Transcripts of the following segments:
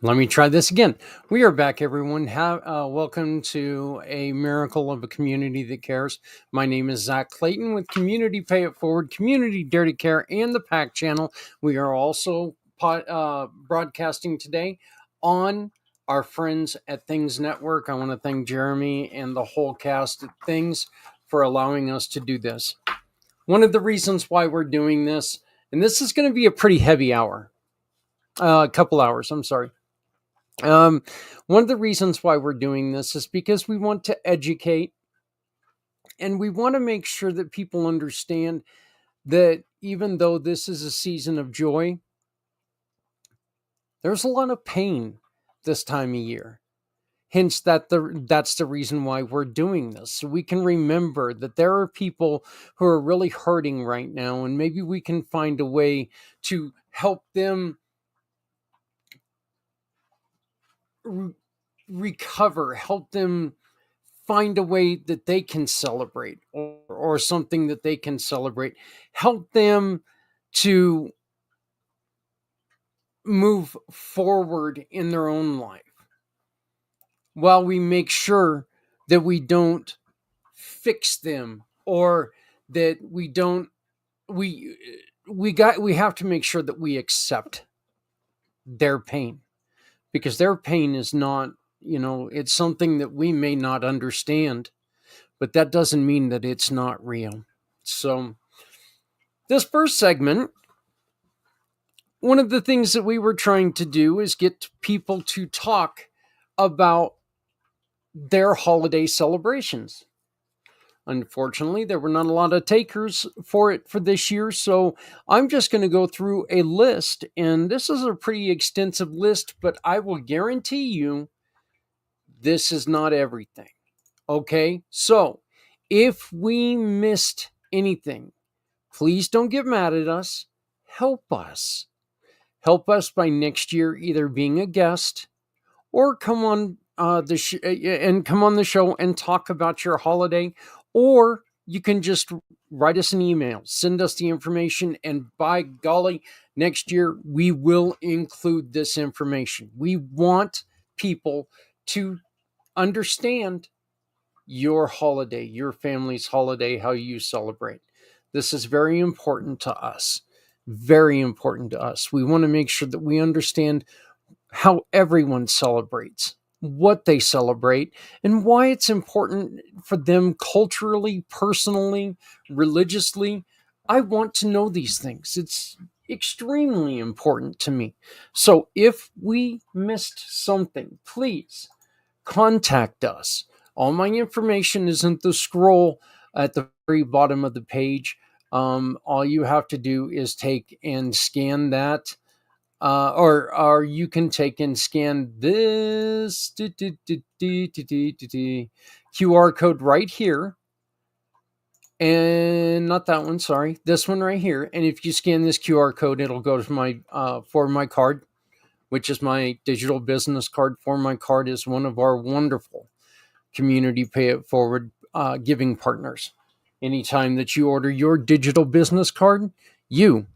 Let me try this again. We are back, everyone. Welcome to a miracle of a community that cares. My name is Zak Clayton with Community Pay It Forward, Community Dare to Care, and the PAC channel. We are also broadcasting today on our friends at Things Network. I want to thank Jeremy and the whole cast at Things for allowing us to do this. One of the reasons why we're doing this, and this is going to be a pretty heavy hour, couple hours, I'm sorry. One of the reasons why we're doing this is because we want to educate and we want to make sure that people understand that even though this is a season of joy, there's a lot of pain this time of year. Hence, that's the reason why we're doing this. So we can remember that there are people who are really hurting right now, and maybe we can find a way to help them recover, help them find a way that they can celebrate or something that they can celebrate, help them to move forward in their own life while we make sure that we don't fix them or that we have to make sure that we accept their pain, because their pain is not, it's something that we may not understand, but that doesn't mean that it's not real. So this first segment, one of the things that we were trying to do is get people to talk about their holiday celebrations. Unfortunately, there were not a lot of takers for it for this year, so I'm just going to go through a list, and this is a pretty extensive list, but I will guarantee you this is not everything. Okay, so if we missed anything, please don't get mad at us. Help us. Help us by next year either being a guest or come on come on the show and talk about your holiday, or you can just write us an email, send us the information, and by golly, next year we will include this information. We want people to understand your holiday, your family's holiday, how you celebrate. This is very important to us. Very important to us. We want to make sure that we understand how everyone celebrates, what they celebrate, and why it's important for them culturally, personally, religiously. I want to know these things. It's extremely important to me. So if we missed something, please contact us. All my information is in the scroll at the very bottom of the page. All you have to do is take and scan that, or you can take and scan this QR code right here, and not that one. Sorry, this one right here. And if you scan this QR code, it'll go to my for my card, which is my digital business card. For my card is one of our wonderful Community Pay It Forward giving partners. Anytime that you order your digital business card, you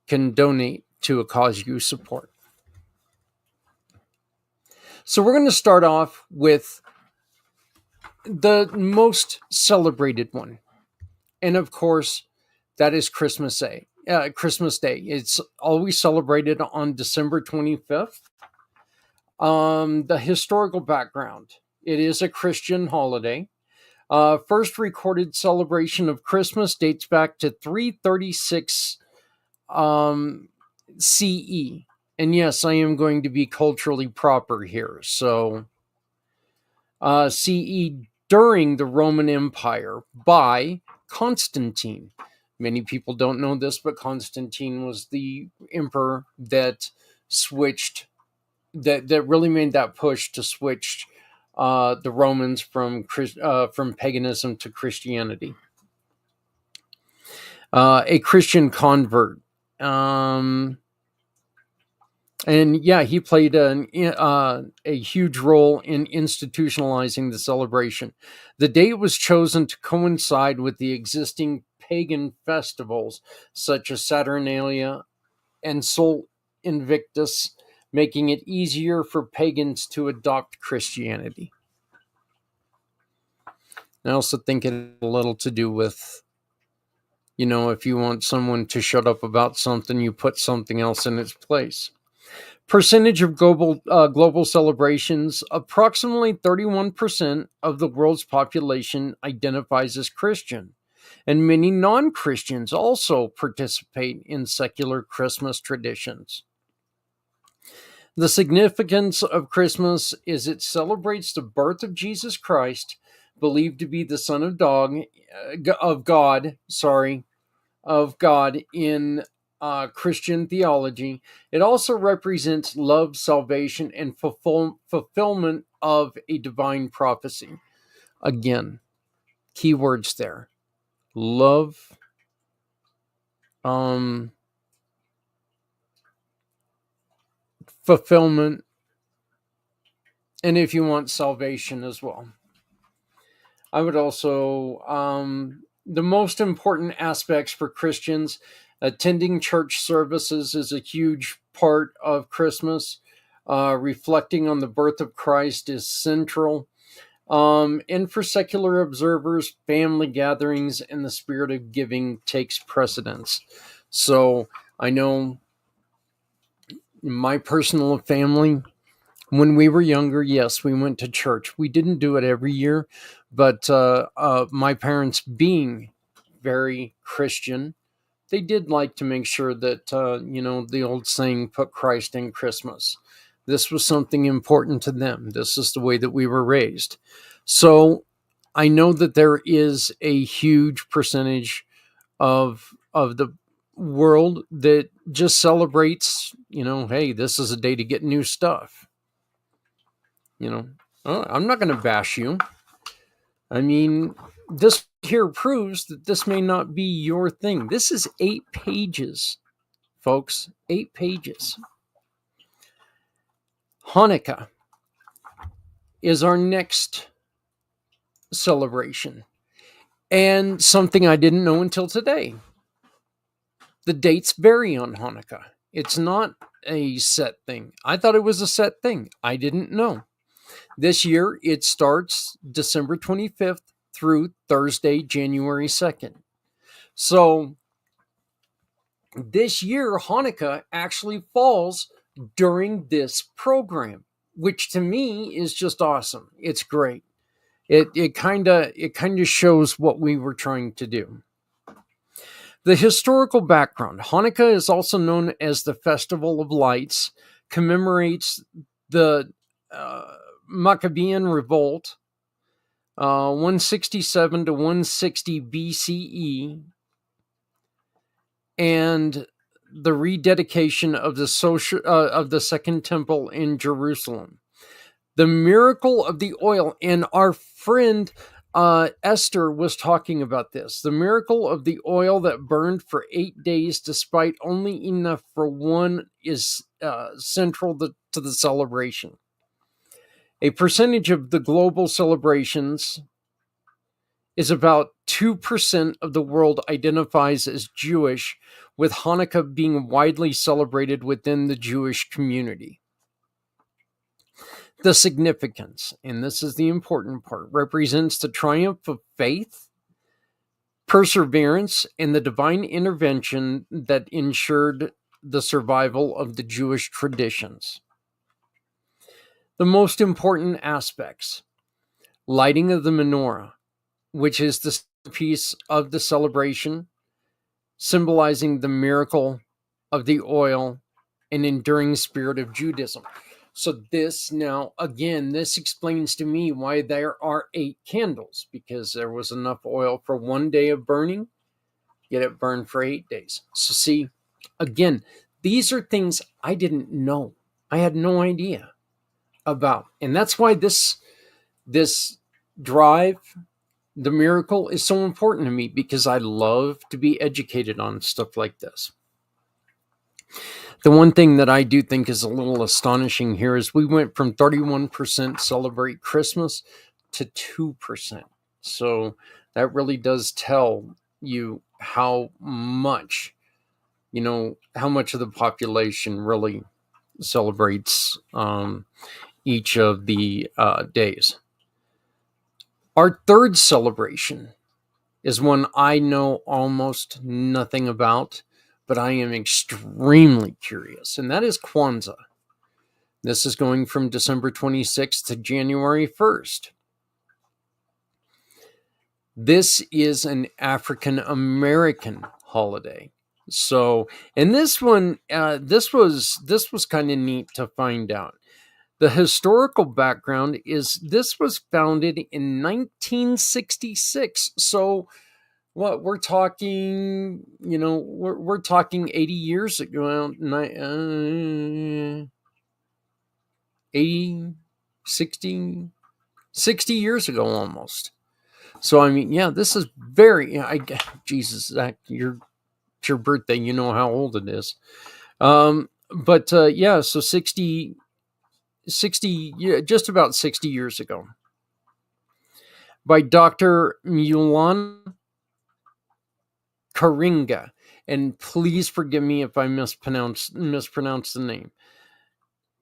can donate to a cause you support. So we're going to start off with the most celebrated one. And of course, that is Christmas Day. It's always celebrated on December 25th. The historical background: it is a Christian holiday. First recorded celebration of Christmas dates back to 336 CE. And yes, I am going to be culturally proper here. So, CE, during the Roman Empire, by Constantine. Many people don't know this, but Constantine was the emperor that switched, that really made that push to switch the Romans from paganism to Christianity. A Christian convert. And yeah, he played a huge role in institutionalizing the celebration. The date was chosen to coincide with the existing pagan festivals such as Saturnalia and Sol Invictus, making it easier for pagans to adopt Christianity. I also think it has a little to do with, if you want someone to shut up about something, you put something else in its place. Percentage of global celebrations, approximately 31% of the world's population identifies as Christian, and many non-Christians also participate in secular Christmas traditions. The significance of Christmas is it celebrates the birth of Jesus Christ, believed to be the Son of God in Christian theology. It also represents love, salvation, and fulfillment of a divine prophecy. Again, keywords there: love, fulfillment, and if you want, salvation as well. I would also, the most important aspects for Christians, attending church services is a huge part of Christmas. Reflecting on the birth of Christ is central. And for secular observers, family gatherings and the spirit of giving takes precedence. So I know my personal family, when we were younger, yes, we went to church. We didn't do it every year, but my parents, being very Christian, they did like to make sure that, the old saying, put Christ in Christmas. This was something important to them. This is the way that we were raised. So I know that there is a huge percentage of the world that just celebrates, hey, this is a day to get new stuff. I'm not going to bash you. I mean, this here proves that this may not be your thing. This is 8 pages, folks. 8 pages. Hanukkah is our next celebration. And something I didn't know until today. The dates vary on Hanukkah. It's not a set thing. I thought it was a set thing. I didn't know. This year, it starts December 25th through Thursday, January 2nd. So this year, Hanukkah actually falls during this program, which to me is just awesome. It's great. It kind of shows what we were trying to do. The historical background. Hanukkah is also known as the Festival of Lights, commemorates the Maccabean Revolt, 167 to 160 BCE, and the rededication of the Second Temple in Jerusalem. The miracle of the oil, and our friend Esther was talking about this. The miracle of the oil that burned for 8 days, despite only enough for one, is central to the celebration. A percentage of the global celebrations is about 2% of the world identifies as Jewish, with Hanukkah being widely celebrated within the Jewish community. The significance, and this is the important part, represents the triumph of faith, perseverance, and the divine intervention that ensured the survival of the Jewish traditions. The most important aspects: lighting of the menorah, which is the piece of the celebration, symbolizing the miracle of the oil and enduring spirit of Judaism. So this now, again, this explains to me why there are 8 candles, because there was enough oil for 1 day of burning, yet it burned for 8 days. So see, again, these are things I didn't know. I had no idea about. And that's why this drive, the miracle, is so important to me, because I love to be educated on stuff like this. The one thing that I do think is a little astonishing here is we went from 31% celebrate Christmas to 2%. So that really does tell you how much of the population really celebrates each of the days. Our third celebration is one I know almost nothing about, but I am extremely curious, and that is Kwanzaa. This is going from December 26th to January 1st. This is an African American holiday. So, and this one, this was kind of neat to find out. The historical background is this was founded in 1966. So, what we're talking, we're talking 80 years ago, 80, 60 years ago almost. So, I mean, yeah, this is very, Jesus, Zach, it's your birthday, you know how old it is. But yeah, so 60, yeah, just about 60 years ago. By Dr. Maianne Karinga. And please forgive me if I mispronounce the name.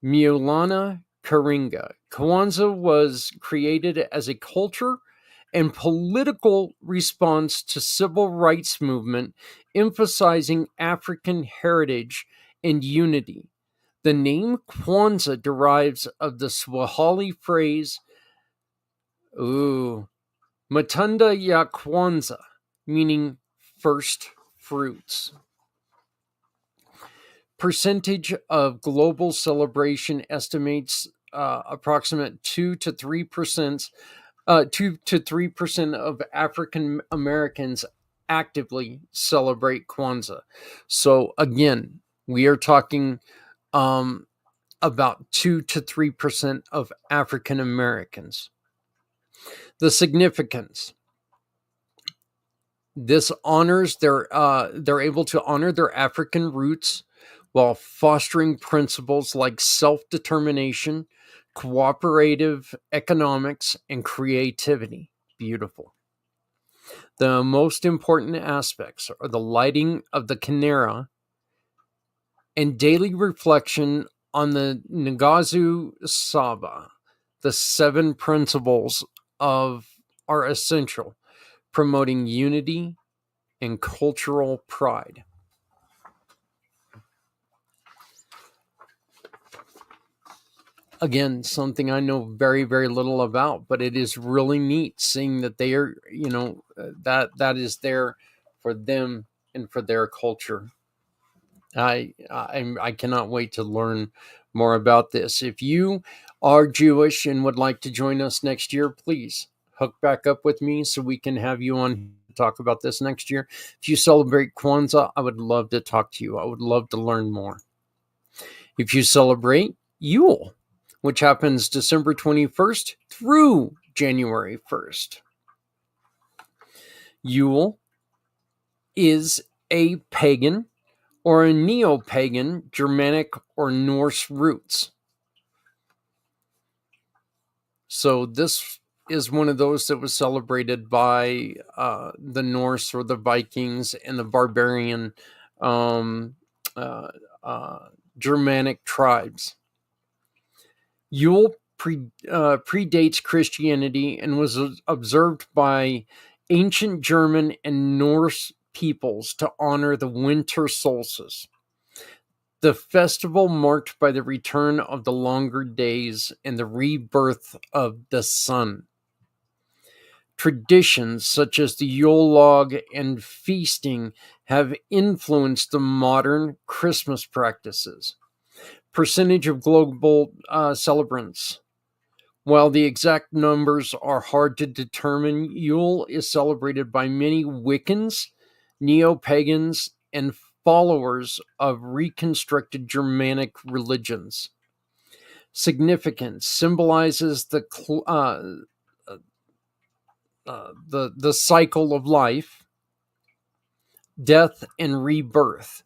Maianne Karinga. Kwanzaa was created as a culture and political response to civil rights movement, emphasizing African heritage and unity. The name Kwanzaa derives of the Swahili phrase, Matunda ya Kwanzaa, meaning first fruits. Percentage of global celebration estimates approximate 2 to 3%. 2 to 3% of African Americans actively celebrate Kwanzaa. So again, we are talking about 2 to 3% of African Americans. The significance. This honors they're able to honor their African roots while fostering principles like self-determination, cooperative economics, and creativity. Beautiful. The most important aspects are the lighting of the Kinara and daily reflection on the Nagazu Saba. The 7 principles are essential, promoting unity and cultural pride. Again, something I know very, very little about, but it is really neat seeing that they are, that is there for them and for their culture. I cannot wait to learn more about this. If you are Jewish and would like to join us next year, please hook back up with me so we can have you on to talk about this next year. If you celebrate Kwanzaa, I would love to talk to you. I would love to learn more. If you celebrate Yule, which happens December 21st through January 1st. Yule is a pagan or a neo-pagan Germanic or Norse roots. So this is one of those that was celebrated by the Norse or the Vikings and the barbarian Germanic tribes. Yule predates Christianity and was observed by ancient German and Norse peoples to honor the winter solstice. The festival marked by the return of the longer days and the rebirth of the sun. Traditions such as the Yule log and feasting have influenced the modern Christmas practices. Percentage of global celebrants. While the exact numbers are hard to determine, Yule is celebrated by many Wiccans, neo-pagans, and followers of reconstructed Germanic religions. Significance symbolizes the cycle of life, death, and rebirth,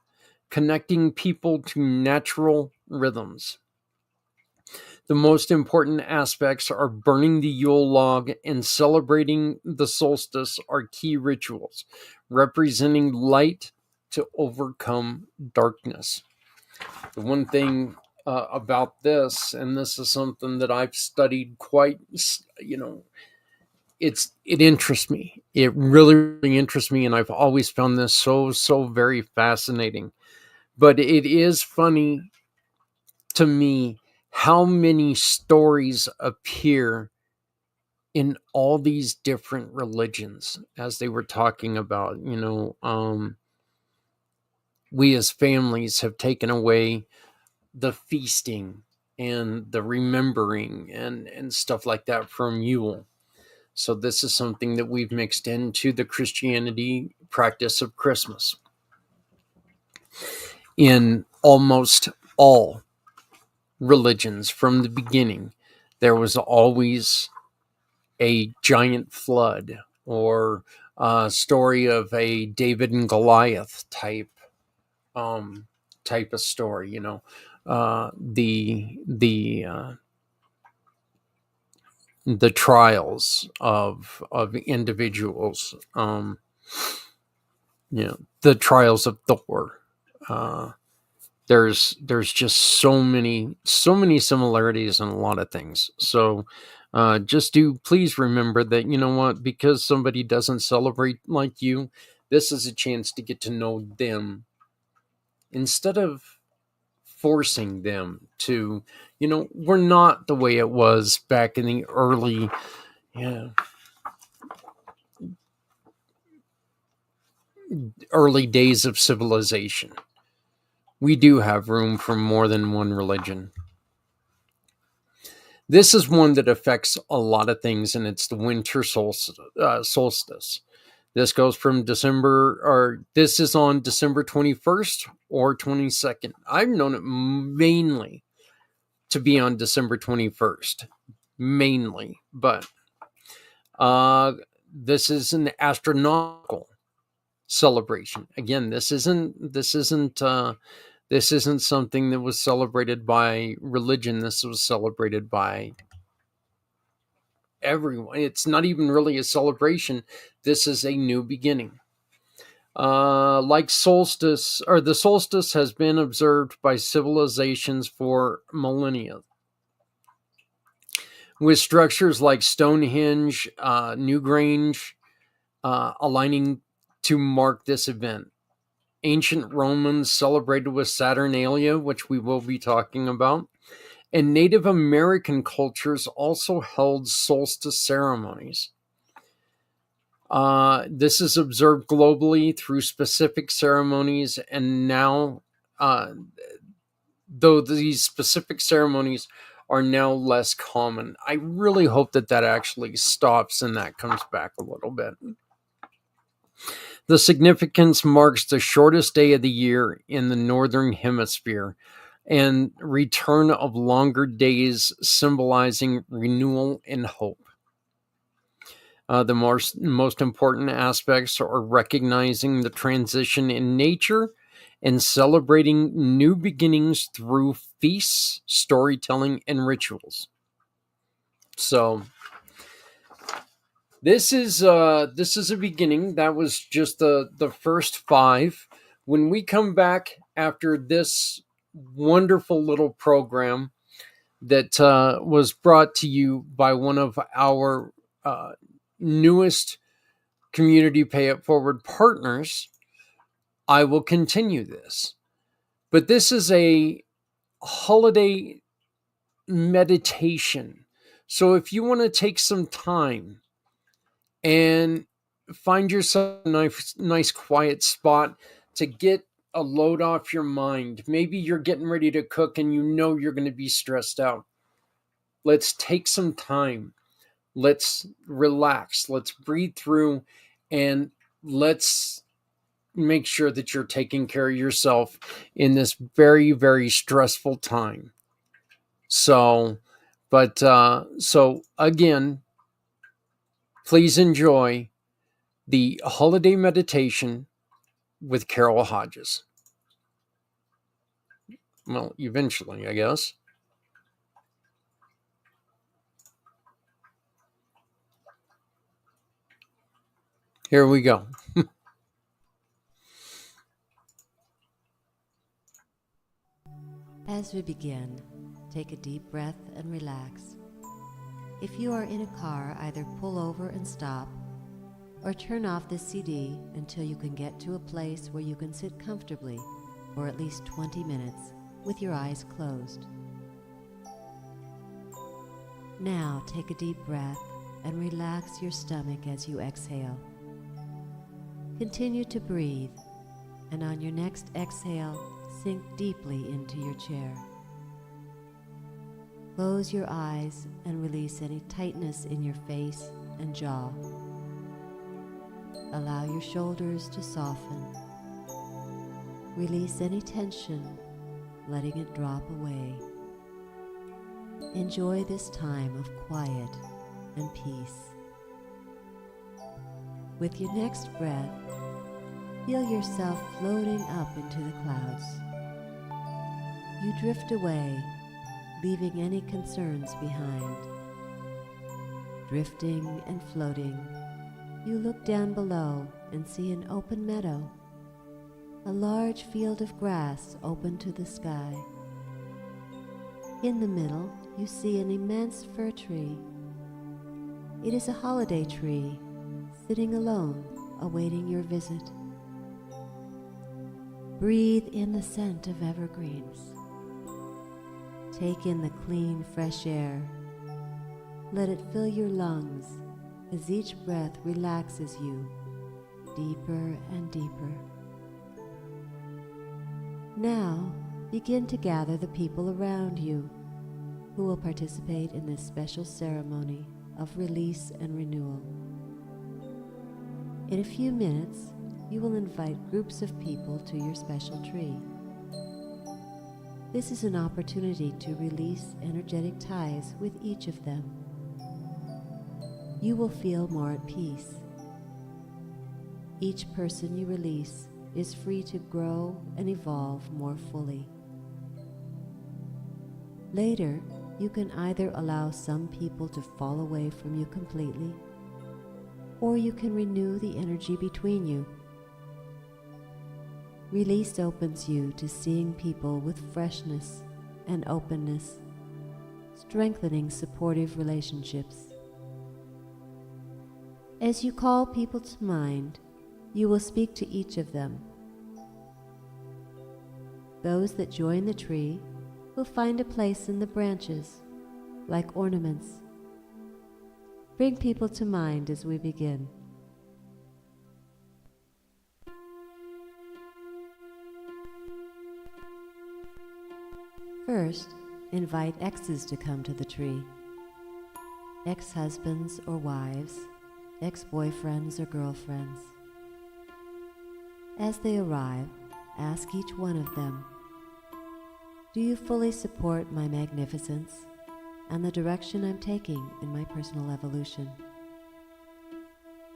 connecting people to natural rhythms. The most important aspects are burning the Yule log and celebrating the solstice are key rituals, representing light to overcome darkness. The one thing about this, and this is something that I've studied quite, it interests me. It really, really interests me, and I've always found this so very fascinating. But it is funny to me how many stories appear in all these different religions, as they were talking about. We as families have taken away the feasting and the remembering and stuff like that from Yule. So this is something that we've mixed into the Christianity practice of Christmas. In almost all religions from the beginning, there was always a giant flood or a story of a David and Goliath type of story. The trials of individuals, the trials of Thor. There's just so many similarities in a lot of things. So just do please remember that, what, because somebody doesn't celebrate like you, this is a chance to get to know them instead of forcing them to, we're not the way it was back in the early days of civilization. We do have room for more than one religion. This is one that affects a lot of things, and it's the winter solstice. This goes from this is on December 21st or 22nd. I've known it mainly to be on December 21st, mainly, but this is an astronomical celebration. Again, this isn't something that was celebrated by religion. This was celebrated by everyone. It's not even really a celebration. This is a new beginning. Like solstice, or the solstice has been observed by civilizations for millennia, with structures like Stonehenge, Newgrange, aligning to mark this event. Ancient Romans celebrated with Saturnalia, which we will be talking about, and Native American cultures also held solstice ceremonies. This is observed globally through specific ceremonies, and now, though these specific ceremonies are now less common, I really hope that actually stops and that comes back a little bit. The significance marks the shortest day of the year in the Northern Hemisphere and return of longer days, symbolizing renewal and hope. The most important aspects are recognizing the transition in nature and celebrating new beginnings through feasts, storytelling, and rituals. So this is a beginning. That was just the first 5. When we come back after this wonderful little program that was brought to you by one of our newest community pay it forward partners, I will continue this. But this is a holiday meditation. So if you want to take some time and find yourself a nice quiet spot to get a load off your mind, maybe you're getting ready to cook and you're going to be stressed out. Let's take some time. Let's relax. Let's breathe through, and let's make sure that you're taking care of yourself in this very, very stressful time. So again, please enjoy the holiday meditation with Carole Hodges. Well, eventually, I guess. Here we go. As we begin, take a deep breath and relax. If you are in a car, either pull over and stop, or turn off the CD until you can get to a place where you can sit comfortably for at least 20 minutes with your eyes closed. Now take a deep breath and relax your stomach as you exhale. Continue to breathe, and on your next exhale, sink deeply into your chair. Close your eyes and release any tightness in your face and jaw. Allow your shoulders to soften. Release any tension, letting it drop away. Enjoy this time of quiet and peace. With your next breath, feel yourself floating up into the clouds. You drift away, leaving any concerns behind. Drifting and floating, you look down below and see an open meadow, a large field of grass open to the sky. In the middle, you see an immense fir tree. It is a holiday tree, sitting alone, awaiting your visit. Breathe in the scent of evergreens. Take in the clean, fresh air. Let it fill your lungs as each breath relaxes you deeper and deeper. Now, begin to gather the people around you who will participate in this special ceremony of release and renewal. In a few minutes, you will invite groups of people to your special tree. This is an opportunity to release energetic ties with each of them. You will feel more at peace. Each person you release is free to grow and evolve more fully. Later, you can either allow some people to fall away from you completely, or you can renew the energy between you. Release opens you to seeing people with freshness and openness, strengthening supportive relationships. As you call people to mind, you will speak to each of them. Those that join the tree will find a place in the branches, like ornaments. Bring people to mind as we begin. First, invite exes to come to the tree. Ex-husbands or wives, ex-boyfriends or girlfriends. As they arrive, ask each one of them, "Do you fully support my magnificence and the direction I'm taking in my personal evolution?"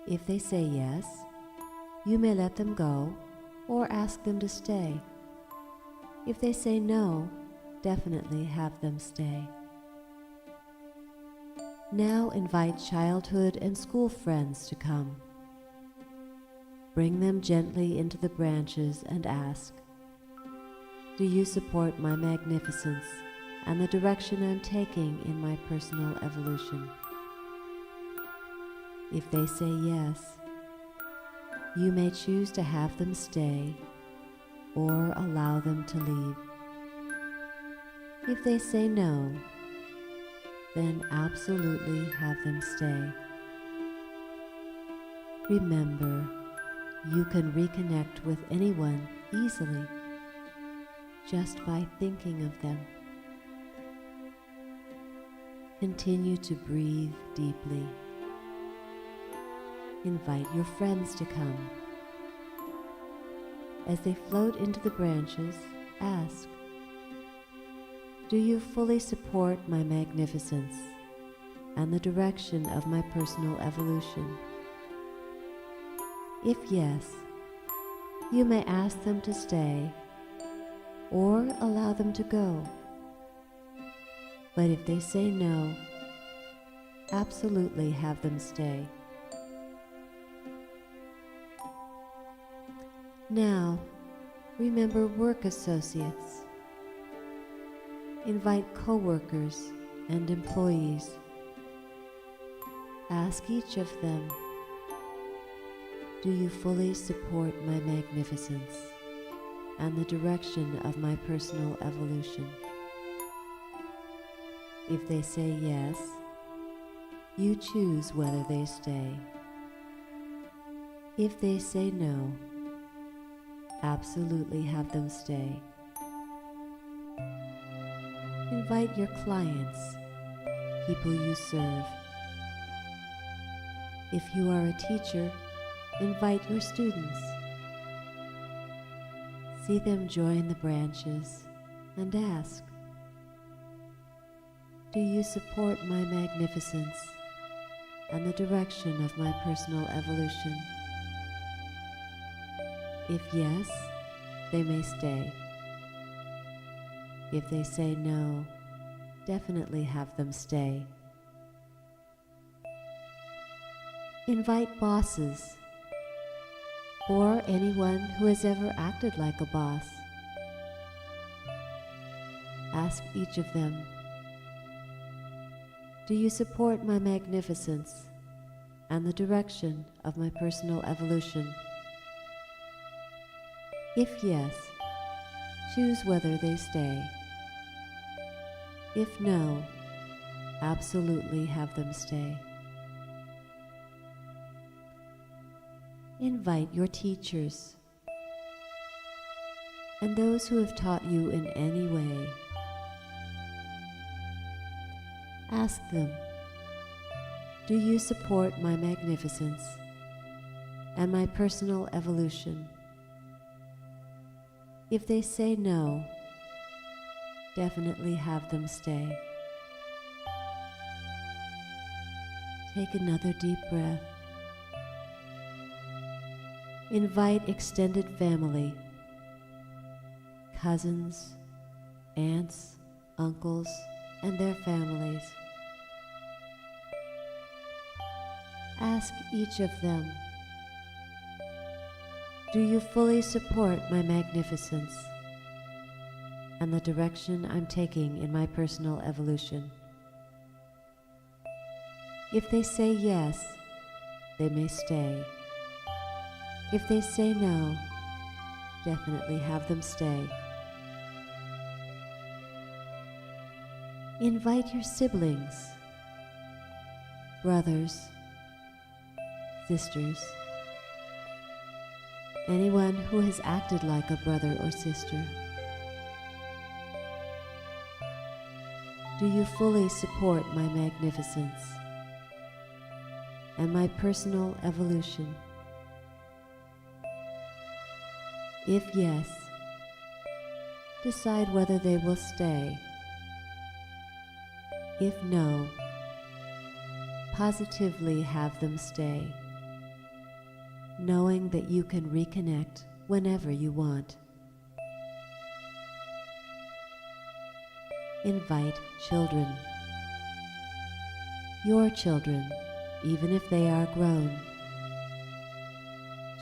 If they say yes, you may let them go or ask them to stay. If they say no, definitely have them stay. Now invite childhood and school friends to come. Bring them gently into the branches and ask, "Do you support my magnificence and the direction I'm taking in my personal evolution?" If they say yes, you may choose to have them stay or allow them to leave. If they say no, then absolutely have them stay. Remember, you can reconnect with anyone easily just by thinking of them. Continue to breathe deeply. Invite your friends to come. As they float into the branches, ask, "Do you fully support my magnificence and the direction of my personal evolution?" If yes, you may ask them to stay or allow them to go. But if they say no, absolutely have them stay. Now, remember work associates. Invite co-workers and employees. Ask each of them, do you fully support my magnificence and the direction of my personal evolution? If they say yes, you choose whether they stay. If they say no, absolutely have them stay. Invite your clients, people you serve. If you are a teacher, invite your students. See them join the branches and ask, do you support my magnificence and the direction of my personal evolution? If yes, they may stay. If they say no, definitely have them stay. Invite bosses or anyone who has ever acted like a boss. Ask each of them, do you support my magnificence and the direction of my personal evolution? If yes, choose whether they stay. If no, absolutely have them stay. Invite your teachers and those who have taught you in any way. Ask them, do you support my magnificence and my personal evolution? If they say no, definitely have them stay. Take another deep breath. Invite extended family, cousins, aunts, uncles, and their families. Ask each of them, do you fully support my magnificence and the direction I'm taking in my personal evolution? If they say yes, they may stay. If they say no, definitely have them stay. Invite your siblings, brothers, sisters, anyone who has acted like a brother or sister. Do you fully support my magnificence and my personal evolution? If yes, decide whether they will stay. If no, positively have them stay, knowing that you can reconnect whenever you want. Invite children. Your children, even if they are grown.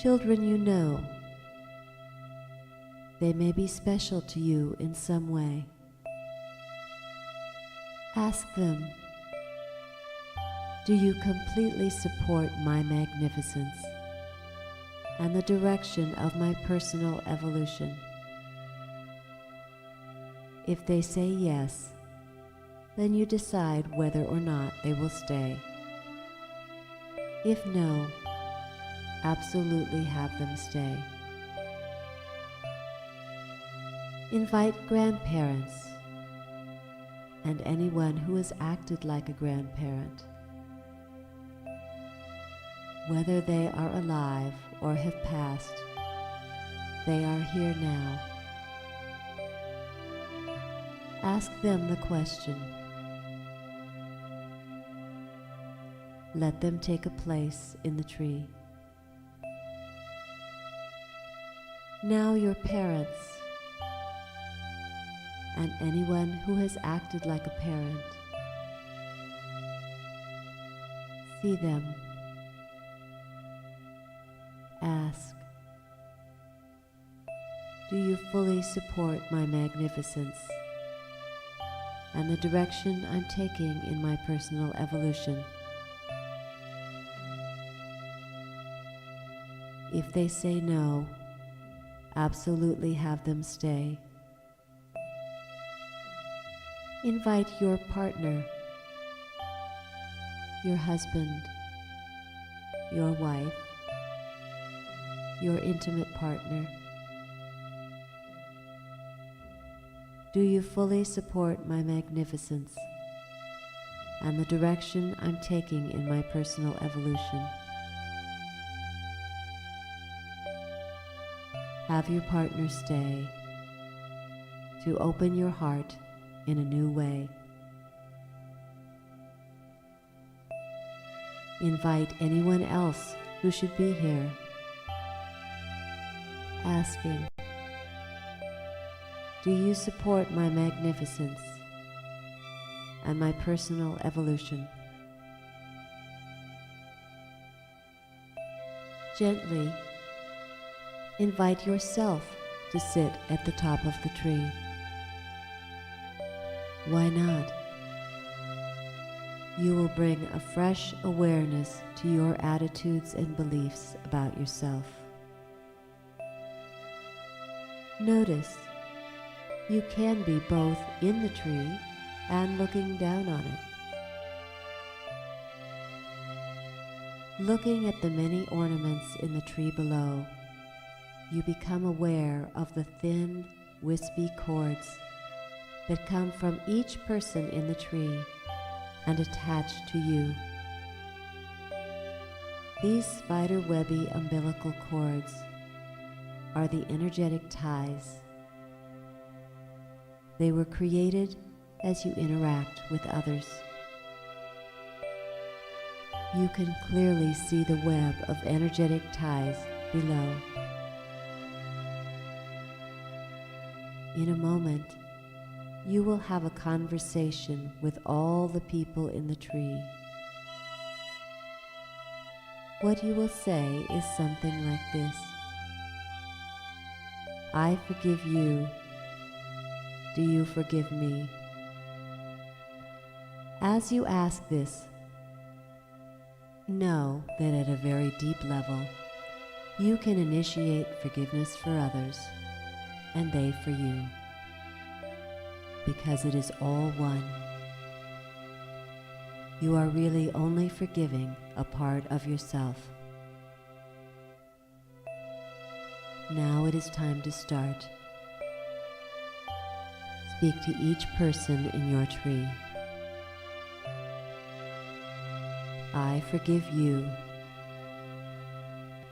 Children you know. They may be special to you in some way. Ask them, do you completely support my magnificence and the direction of my personal evolution? If they say yes, then you decide whether or not they will stay. If no, absolutely have them stay. Invite grandparents and anyone who has acted like a grandparent. Whether they are alive or have passed, they are here now. Ask them the question. Let them take a place in the tree. Now your parents and anyone who has acted like a parent. See them. Ask, do you fully support my magnificence and the direction I'm taking in my personal evolution. If they say no, absolutely have them stay. Invite your partner, your husband, your wife, your intimate partner. Do you fully support my magnificence and the direction I'm taking in my personal evolution? Have your partner stay to open your heart in a new way. Invite anyone else who should be here, asking, do you support my magnificence and my personal evolution? Gently invite yourself to sit at the top of the tree. Why not? You will bring a fresh awareness to your attitudes and beliefs about yourself. Notice you can be both in the tree and looking down on it. Looking at the many ornaments in the tree below, you become aware of the thin, wispy cords that come from each person in the tree and attach to you. These spider-webby umbilical cords are the energetic ties. They were created as you interact with others. You can clearly see the web of energetic ties below. In a moment, you will have a conversation with all the people in the tree. What you will say is something like this: I forgive you. Do you forgive me? As you ask this, know that at a very deep level, you can initiate forgiveness for others and they for you, because it is all one. You are really only forgiving a part of yourself. Now it is time to start. Speak to each person in your tree. I forgive you.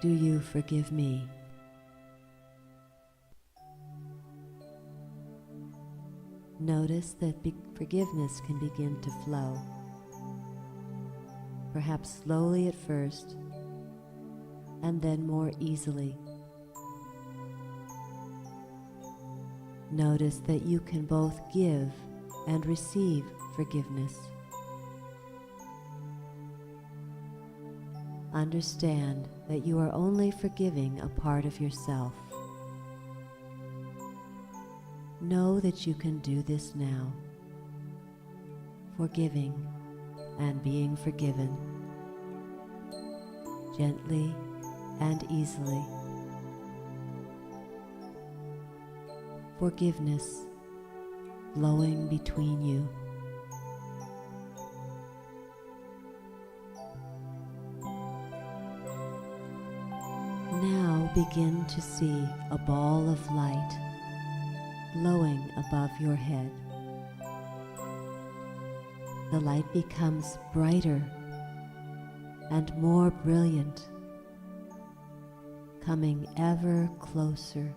Do you forgive me? Notice that forgiveness can begin to flow, perhaps slowly at first, and then more easily. Notice that you can both give and receive forgiveness. Understand that you are only forgiving a part of yourself. Know that you can do this now, forgiving and being forgiven, gently and easily. Forgiveness flowing between you. Now begin to see a ball of light glowing above your head. The light becomes brighter and more brilliant, coming ever closer.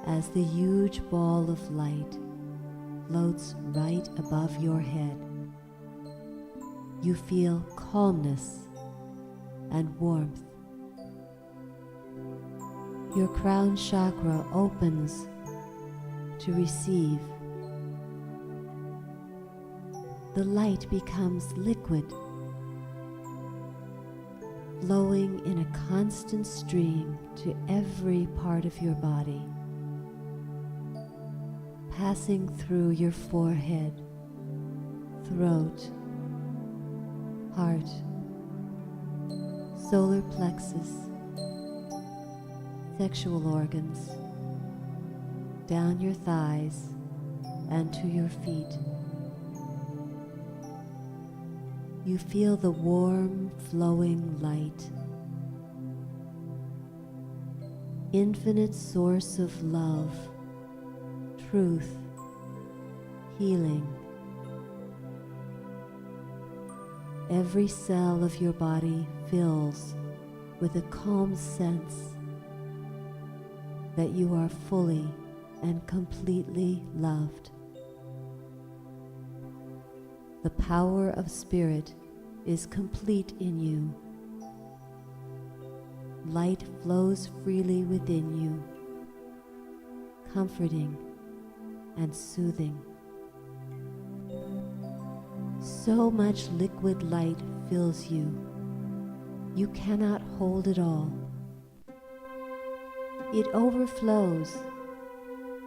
As the huge ball of light floats right above your head, you feel calmness and warmth. Your crown chakra opens to receive. The light becomes liquid, flowing in a constant stream to every part of your body. passing through your forehead, throat, heart, solar plexus, sexual organs, down your thighs and to your feet. You feel the warm, flowing light, infinite source of love, truth, healing. Every cell of your body fills with a calm sense that you are fully and completely loved. The power of spirit is complete in you. Light flows freely within you, comforting and soothing. So much liquid light fills you. You cannot hold it all. It overflows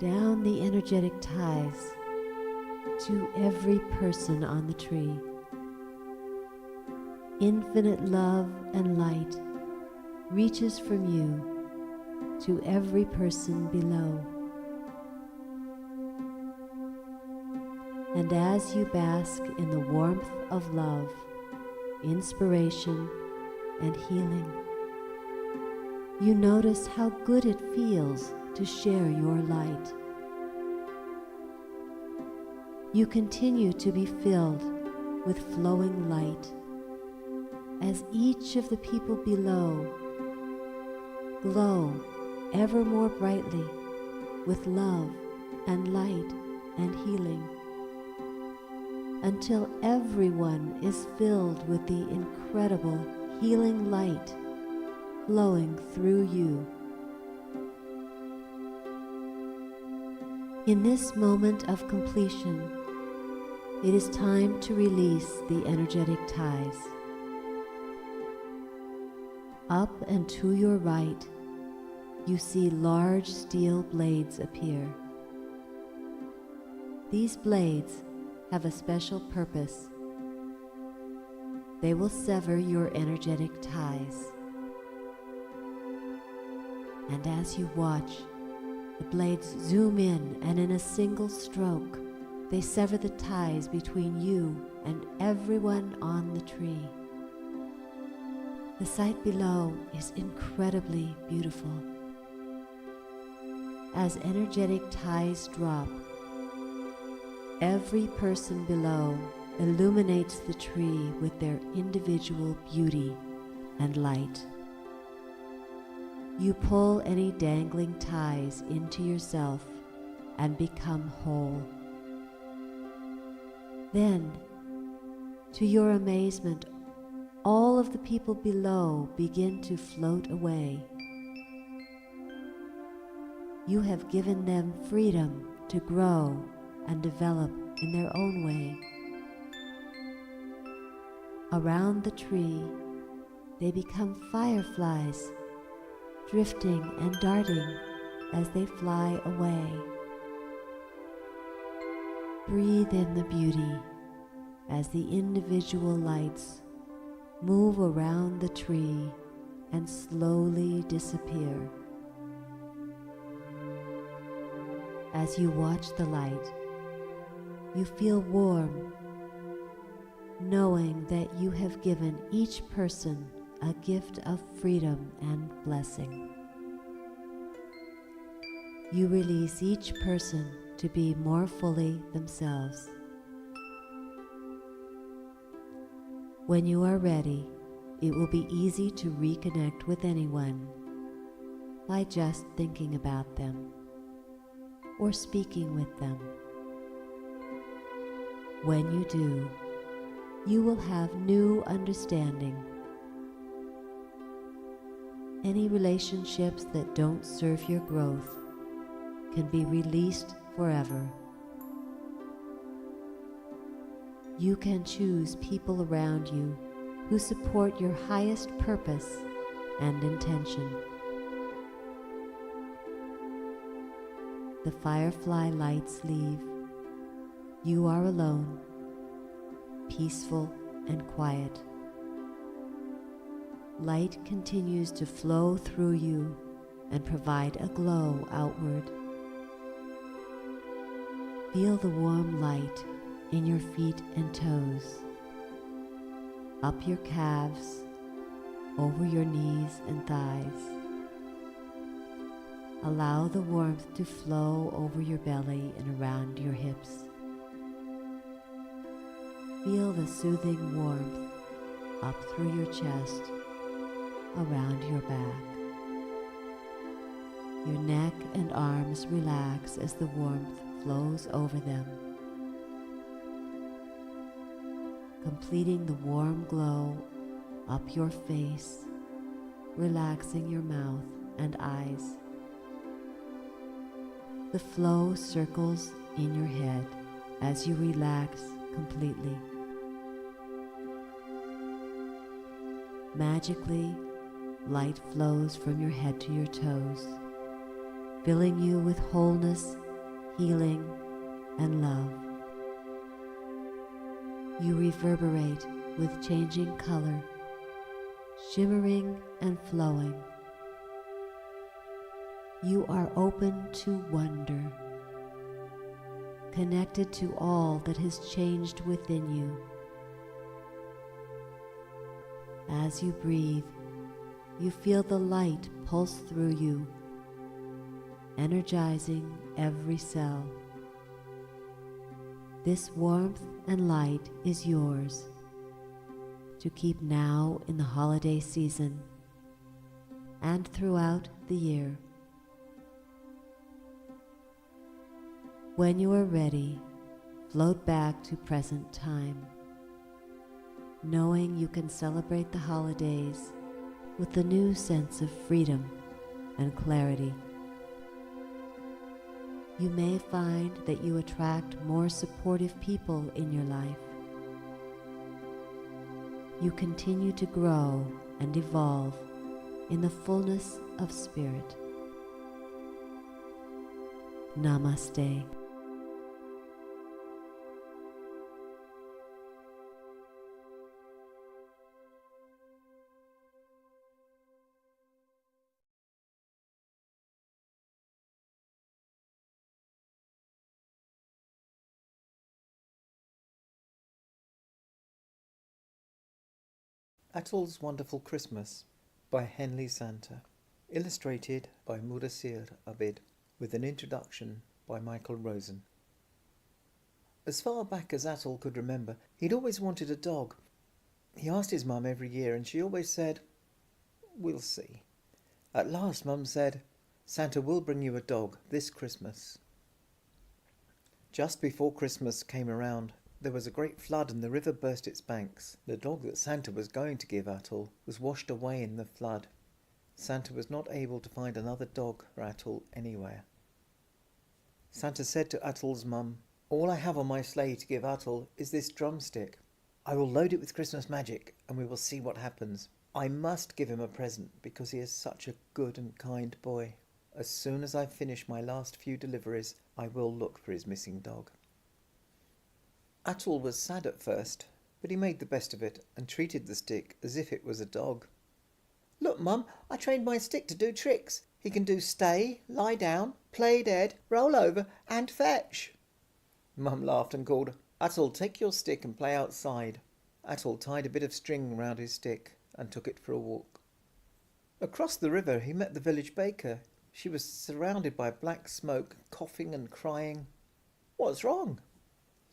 down the energetic ties to every person on the tree. Infinite love and light reaches from you to every person below. And as you bask in the warmth of love, inspiration, and healing, you notice how good it feels to share your light. You continue to be filled with flowing light as each of the people below glow ever more brightly with love and light and healing, until everyone is filled with the incredible healing light flowing through you. In this moment of completion, it is time to release the energetic ties. Up and to your right, you see large steel blades appear. These blades have a special purpose. They will sever your energetic ties. And as you watch, the blades zoom in, and in a single stroke, they sever the ties between you and everyone on the tree. The sight below is incredibly beautiful. As energetic ties drop, every person below illuminates the tree with their individual beauty and light. You pull any dangling ties into yourself and become whole. Then, to your amazement, all of the people below begin to float away. You have given them freedom to grow and develop in their own way. Around the tree, they become fireflies, drifting and darting as they fly away. Breathe in the beauty as the individual lights move around the tree and slowly disappear. As you watch the light, you feel warm, knowing that you have given each person a gift of freedom and blessing. You release each person to be more fully themselves. When you are ready, it will be easy to reconnect with anyone by just thinking about them or speaking with them. When you do, you will have new understanding. Any relationships that don't serve your growth can be released forever. You can choose people around you who support your highest purpose and intention. The firefly lights leave. You are alone, peaceful and quiet. Light continues to flow through you and provide a glow outward. Feel the warm light in your feet and toes, up your calves, over your knees and thighs. Allow the warmth to flow over your belly and around your hips. Feel the soothing warmth up through your chest, around your back. Your neck and arms relax as the warmth flows over them, completing the warm glow up your face, relaxing your mouth and eyes. The flow circles in your head as you relax completely. Magically, light flows from your head to your toes, filling you with wholeness, healing, and love. You reverberate with changing color, shimmering and flowing. You are open to wonder, connected to all that has changed within you. As you breathe, you feel the light pulse through you, energizing every cell. This warmth and light is yours to keep now in the holiday season and throughout the year. When you are ready, float back to present time, knowing you can celebrate the holidays with a new sense of freedom and clarity. You may find that you attract more supportive people in your life. You continue to grow and evolve in the fullness of spirit. Namaste. Atol's Wonderful Christmas by Henley Santa, illustrated by Mudassir Abid, with an introduction by Michael Rosen. As far back as Atol could remember, he'd always wanted a dog. He asked his mum every year and she always said, "We'll see." At last Mum said, "Santa will bring you a dog this Christmas." Just before Christmas came around, there was a great flood and the river burst its banks. The dog that Santa was going to give Atol was washed away in the flood. Santa was not able to find another dog for Atol anywhere. Santa said to Atol's mum, "All I have on my sleigh to give Atol is this drumstick. I will load it with Christmas magic and we will see what happens. I must give him a present because he is such a good and kind boy. As soon as I finish my last few deliveries, I will look for his missing dog." Atol was sad at first, but he made the best of it and treated the stick as if it was a dog. "Look, Mum, I trained my stick to do tricks. He can do stay, lie down, play dead, roll over, and fetch." Mum laughed and called, "Atol, take your stick and play outside." Atol tied a bit of string round his stick and took it for a walk. Across the river he met the village baker. She was surrounded by black smoke, coughing and crying. "What's wrong?"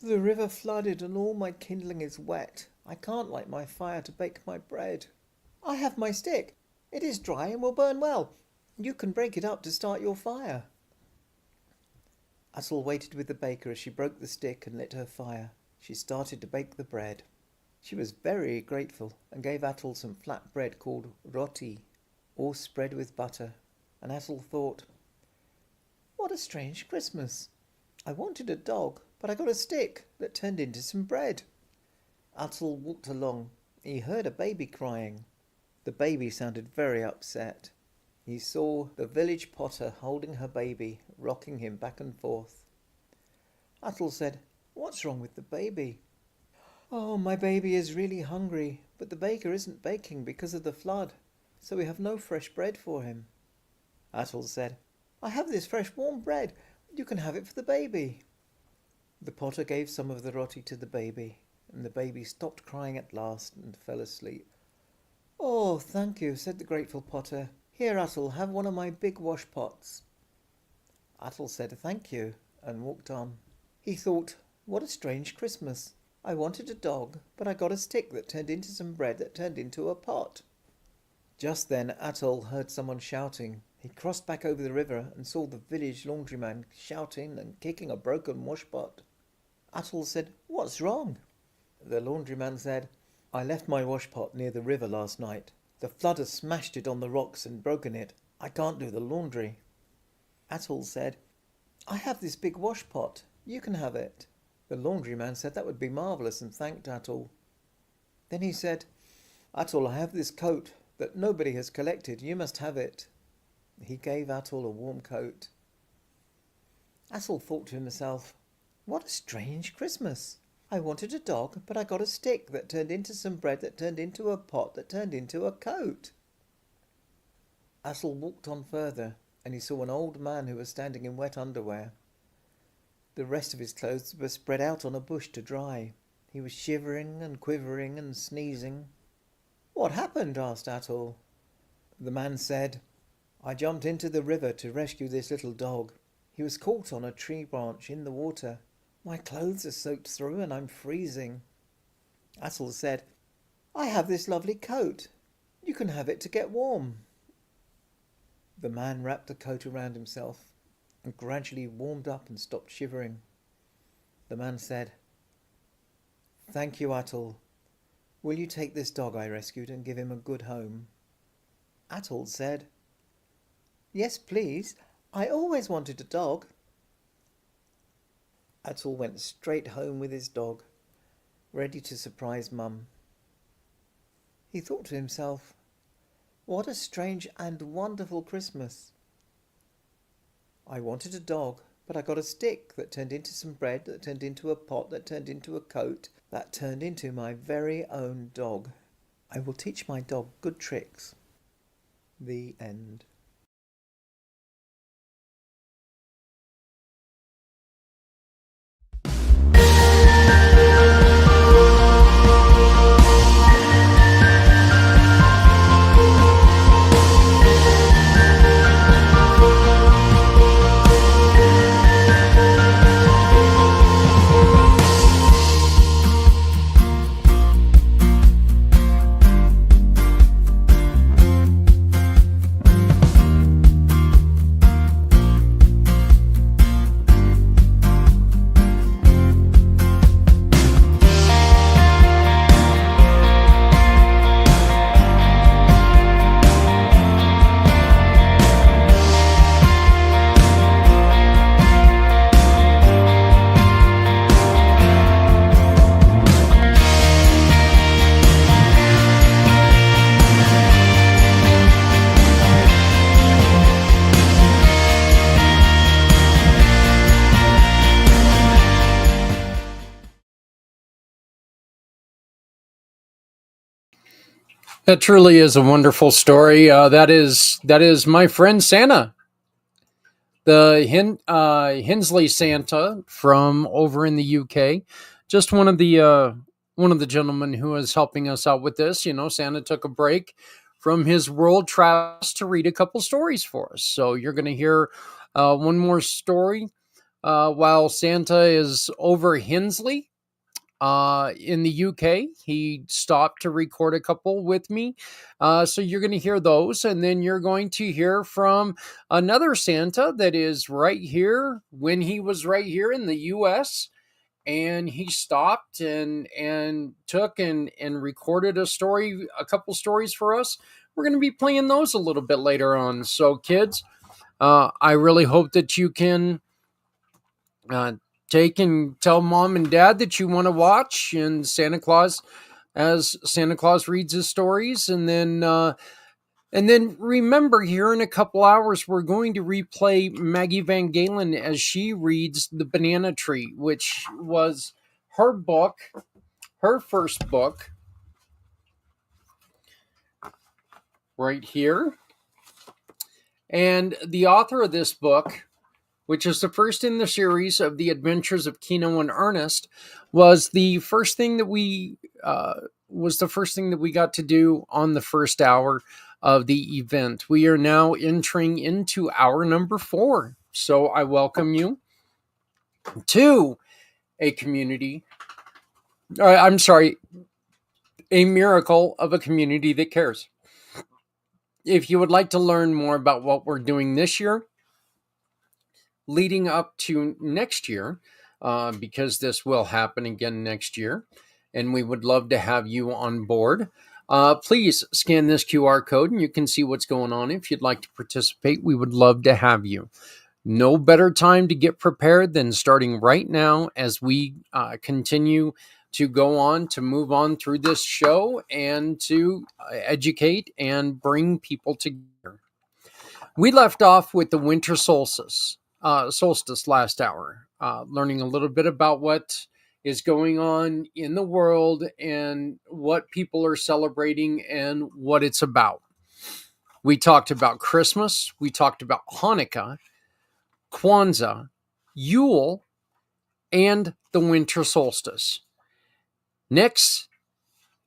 "The river flooded and all my kindling is wet. I can't light my fire to bake my bread." "I have my stick. It is dry and will burn well. You can break it up to start your fire." Atol waited with the baker as she broke the stick and lit her fire. She started to bake the bread. She was very grateful and gave Atol some flat bread called roti, all spread with butter. And Atol thought, "What a strange Christmas. I wanted a dog, but I got a stick that turned into some bread." Atol walked along. He heard a baby crying. The baby sounded very upset. he saw the village potter holding her baby, rocking him back and forth. Atul said, "What's wrong with the baby?" "Oh, my baby is really hungry, but the baker isn't baking because of the flood, so we have no fresh bread for him." Atul said, "I have this fresh warm bread. You can have it for the baby." The potter gave some of the roti to the baby, and the baby stopped crying at last and fell asleep. "Oh, thank you," said the grateful potter. "Here, Atul, have one of my big wash pots." Atul said thank you and walked on. He thought, what a strange Christmas. I wanted a dog, but I got a stick that turned into some bread that turned into a pot. Just then Atul heard someone shouting. He crossed back over the river and saw the village laundryman shouting and kicking a broken washpot. Atul said, "What's wrong?" The laundryman said, "I left my washpot near the river last night. The flood has smashed it on the rocks and broken it. I can't do the laundry." Atul said, "I have this big washpot. You can have it." The laundryman said that would be marvellous and thanked Atul. Then he said, "Atul, I have this coat that nobody has collected. You must have it." He gave Atul a warm coat. Atul thought to himself, what a strange Christmas. I wanted a dog, but I got a stick that turned into some bread that turned into a pot that turned into a coat. Atul walked on further, and he saw an old man who was standing in wet underwear. The rest of his clothes were spread out on a bush to dry. He was shivering and quivering and sneezing. "What happened?" asked Atul. The man said, "I jumped into the river to rescue this little dog. He was caught on a tree branch in the water. My clothes are soaked through and I'm freezing." Atul said, "I have this lovely coat. You can have it to get warm." The man wrapped the coat around himself and gradually warmed up and stopped shivering. The man said, "Thank you, Atul. Will you take this dog I rescued and give him a good home?" Atul said, "Yes, please. I always wanted a dog." Atul went straight home with his dog, ready to surprise Mum. He thought to himself, what a strange and wonderful Christmas. I wanted a dog, but I got a stick that turned into some bread, that turned into a pot, that turned into a coat, that turned into my very own dog. I will teach my dog good tricks. The end. That truly is a wonderful story. That is my friend Santa, the Hensley Santa from over in the UK. Just one of the gentlemen who is helping us out with this. You know, Santa took a break from his world travels to read a couple stories for us. So you're going to hear one more story while Santa is over Hensley. In the UK, he stopped to record a couple with me. So you're going to hear those. And then you're going to hear from another Santa that is right here when he was right here in the US. And he stopped and took and recorded a couple stories for us. We're going to be playing those a little bit later on. So kids, I really hope that you can take and tell mom and dad that you want to watch and as Santa Claus reads his stories, and then And then remember, here in a couple hours, we're going to replay Maggie van Galen as she reads The Banana Tree, which was her book, her first book, right here. And the author of this book, which is the first in the series of The Adventures of Kino and Ernest, was the first thing that we got to do on the first hour of the event. We are now entering into hour number 4. So I welcome you to a community. A miracle of a community that cares. If you would like to learn more about what we're doing this year, leading up to next year, because this will happen again next year, and we would love to have you on board. Please scan this QR code and you can see what's going on. If you'd like to participate, we would love to have you. No better time to get prepared than starting right now as we continue to go on, to move on through this show and to educate and bring people together. We left off with the winter solstice last hour, learning a little bit about what is going on in the world and what people are celebrating and what it's about. We talked about Christmas. We talked about Hanukkah, Kwanzaa, Yule, and the winter solstice. Next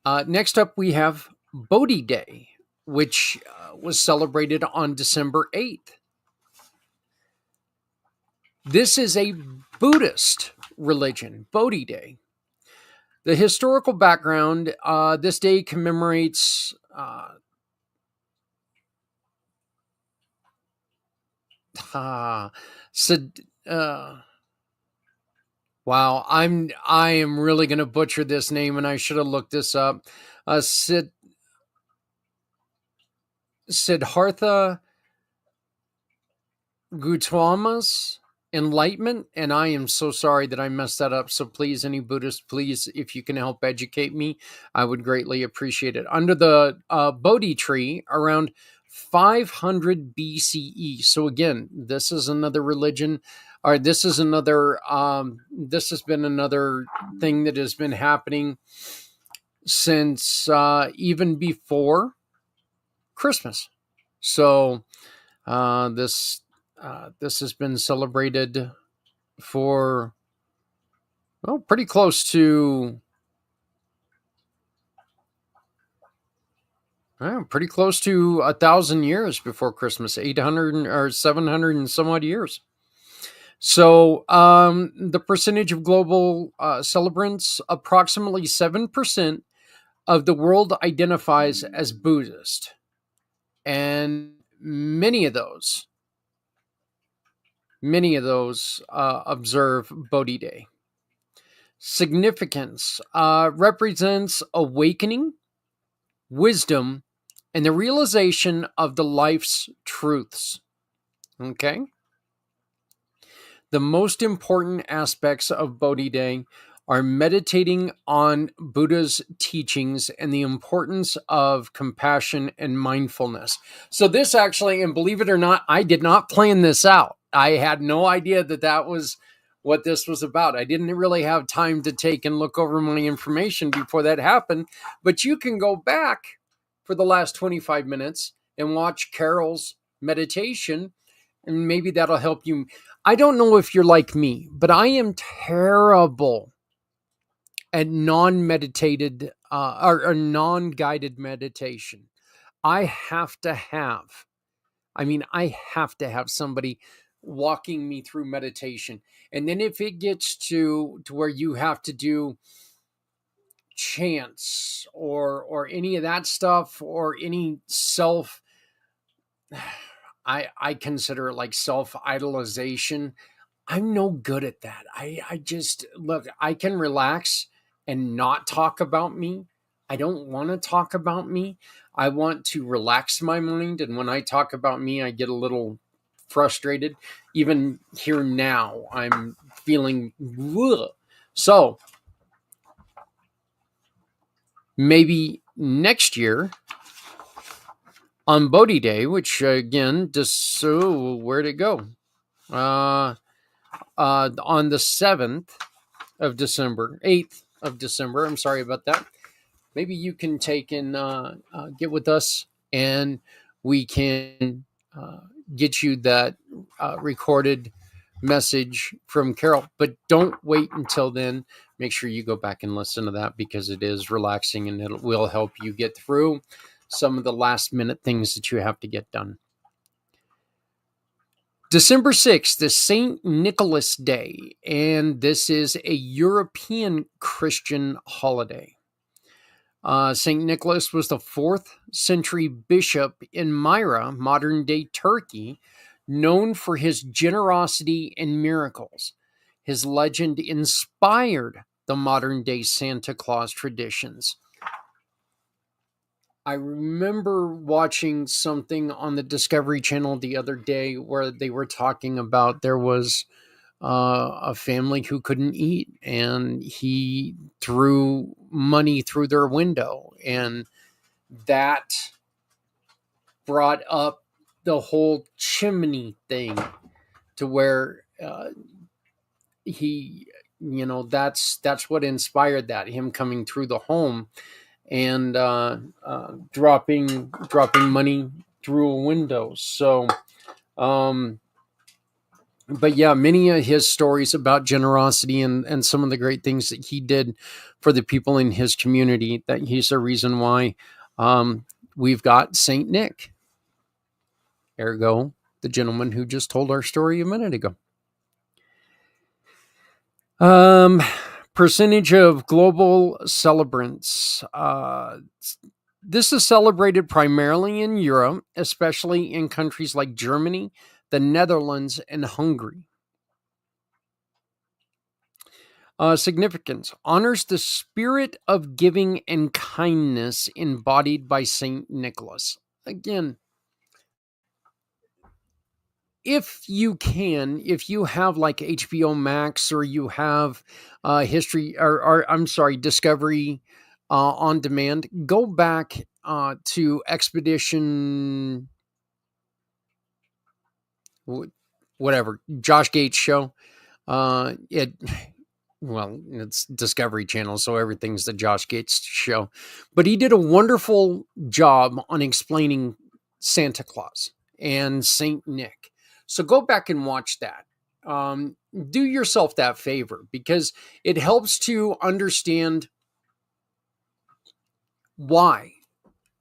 up, we have Bodhi Day, which was celebrated on December 8th. This is a Buddhist religion, Bodhi Day. The historical background, this day commemorates wow, I am really going to butcher this name, and I should have looked this up. Siddhartha Gautama's enlightenment, and I am so sorry that I messed that up. So please, any Buddhists, please, if you can help educate me, I would greatly appreciate it. Under the Bodhi tree around 500 BCE. So again, this is another religion. Or this has been another thing that has been happening since even before Christmas. So this has been celebrated for, well, pretty close to 1,000 years before Christmas, 800 or 700 and some odd years. So the percentage of global celebrants, approximately 7% of the world identifies as Buddhist. And many of those observe Bodhi Day. Significance represents awakening, wisdom, and the realization of the life's truths. Okay? The most important aspects of Bodhi Day are meditating on Buddha's teachings and the importance of compassion and mindfulness. So this actually, and believe it or not, I did not plan this out. I had no idea that was what this was about. I didn't really have time to take and look over my information before that happened. But you can go back for the last 25 minutes and watch Carole's meditation, and maybe that'll help you. I don't know if you're like me, but I am terrible at non-meditated or non-guided meditation. I have to have somebody walking me through meditation. And then if it gets to where you have to do chants or any of that stuff, or any self, I consider it like self-idolization. I'm no good at that. I just, look, I can relax and not talk about me. I don't want to talk about me. I want to relax my mind. And when I talk about me, I get a little frustrated. Even here now, I'm feeling, ugh. So maybe next year On Bodhi Day, which again, just so where'd it go? On the 7th of December, 8th of December. I'm sorry about that. Maybe you can take and get with us, and we can get you that recorded message from Carole. But don't wait until then. Make sure you go back and listen to that, because it is relaxing and it will help you get through some of the last minute things that you have to get done. December 6th is St. Nicholas Day, and this is a European Christian holiday. St. Nicholas was the 4th century bishop in Myra, modern-day Turkey, known for his generosity and miracles. His legend inspired the modern-day Santa Claus traditions. I remember watching something on the Discovery Channel the other day where they were talking about there was a family who couldn't eat, and he threw money through their window, and that brought up the whole chimney thing to where he, that's what inspired that, him coming through the home and dropping money through a window. So, but yeah, many of his stories about generosity and some of the great things that he did for the people in his community, that he's the reason why we've got Saint Nick, ergo the gentleman who just told our story a minute ago. Percentage of global celebrants. This is celebrated primarily in Europe, especially in countries like Germany, the Netherlands, and Hungary. Significance. Honors the spirit of giving and kindness embodied by St. Nicholas. Again, if you have like HBO Max, or you have Discovery on demand, go back to Expedition, whatever, Josh Gates show. It's Discovery Channel, so everything's the Josh Gates show. But he did a wonderful job on explaining Santa Claus and Saint Nick. So go back and watch that. Do yourself that favor, because it helps to understand why.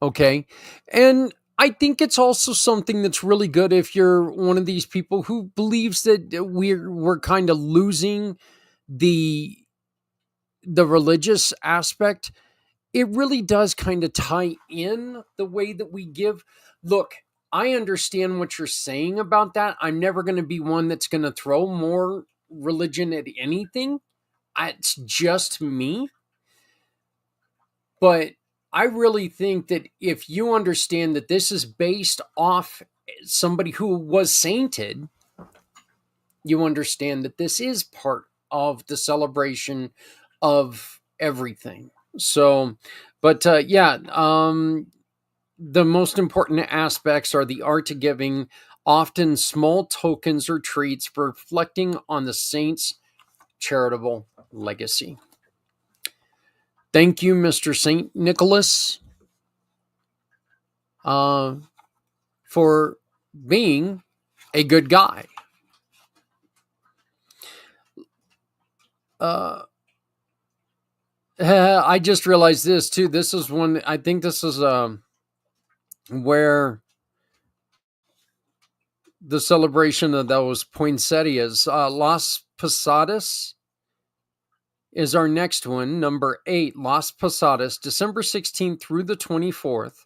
Okay. And I think it's also something that's really good if you're one of these people who believes that we're kind of losing the religious aspect. It really does kind of tie in the way that we give. Look, I understand what you're saying about that. I'm never going to be one that's going to throw more religion at anything. It's just me. But I really think that if you understand that this is based off somebody who was sainted, you understand that this is part of the celebration of everything. So, but the most important aspects are the art of giving, often small tokens or treats reflecting on the saint's charitable legacy. Thank you, Mr. St. Nicholas, for being a good guy. I just realized this too. This is one, I think this is where the celebration of those poinsettias, Las Posadas is our next one. Number 8, Las Posadas, December 16th through the 24th.